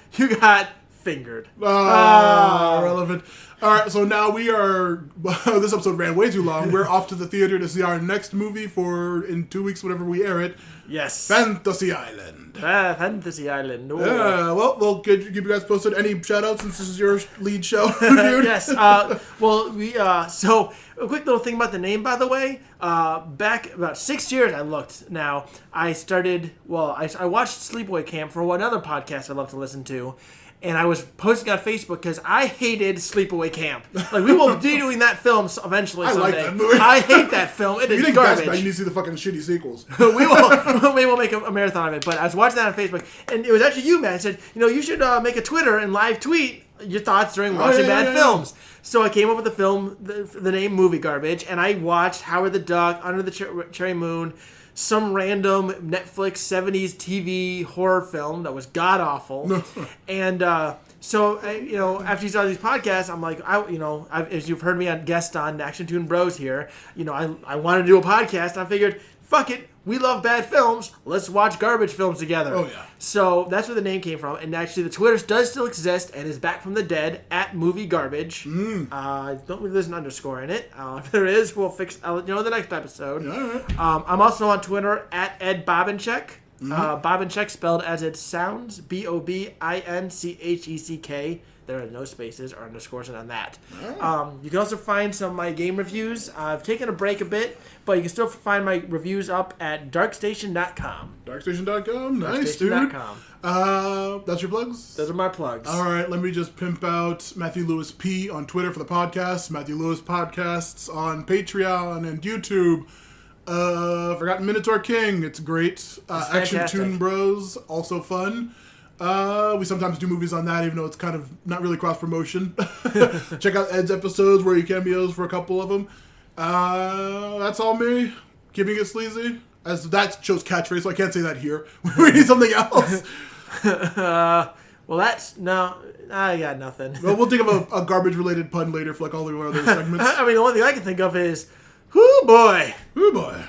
fingered. Relevant. All right, so now we are. This episode ran way too long. We're off to the theater to see our next movie in 2 weeks, whenever we air it. Yes. Fantasy Island. Fantasy Island. Oh. Yeah. Well, we'll keep you guys posted. Any shout outs since this is your lead show, dude? Yes. So a quick little thing about the name, by the way. Back about 6 years, I looked now. I watched Sleepaway Camp for another podcast I love to listen to. And I was posting on Facebook because I hated Sleepaway Camp. Like, we will be doing that film eventually someday. I like that movie. I hate that film. It is garbage. You need to see the fucking shitty sequels. we will make a marathon of it. But I was watching that on Facebook, and it was actually you, man. I said, you should make a Twitter and live tweet your thoughts during watching bad films. So I came up with the name Movie Garbage, and I watched Howard the Duck, Under the Cherry Moon, some random Netflix 70s TV horror film that was god-awful. And so, after you saw these podcasts, I'm like, as you've heard me guest on Action Tune Bros here, I wanted to do a podcast, and I figured, fuck it, we love bad films, let's watch garbage films together. Oh, yeah. So that's where the name came from. And actually, the Twitter does still exist and is back from the dead at Movie Garbage. I don't believe there's an underscore in it. If there is, I'll let you know in the next episode. All right. I'm also on Twitter at Ed Bobincheck. Bobincheck spelled as it sounds, Bobincheck. There are no spaces or underscores on that. You can also find some of my game reviews. I've taken a break a bit, but you can still find my reviews up at darkstation.com. Darkstation.com? Nice, Darkstation.com. dude. That's your plugs? Those are my plugs. All right, let me just pimp out Matthew Lewis P on Twitter for the podcast, Matthew Lewis Podcasts on Patreon and YouTube. Forgotten Minotaur King, it's great. Action fantastic. Toon Bros, also fun. We sometimes do movies on that, even though it's kind of not really cross promotion. Check out Ed's episodes where he cameos for a couple of them. That's all me. Keeping it sleazy. As that show's catchphrase, so I can't say that here. We need something else. Well, I got nothing. Well, we'll think of a garbage-related pun later for like all the other segments. I mean, the only thing I can think of is, whoo boy. Ooh boy.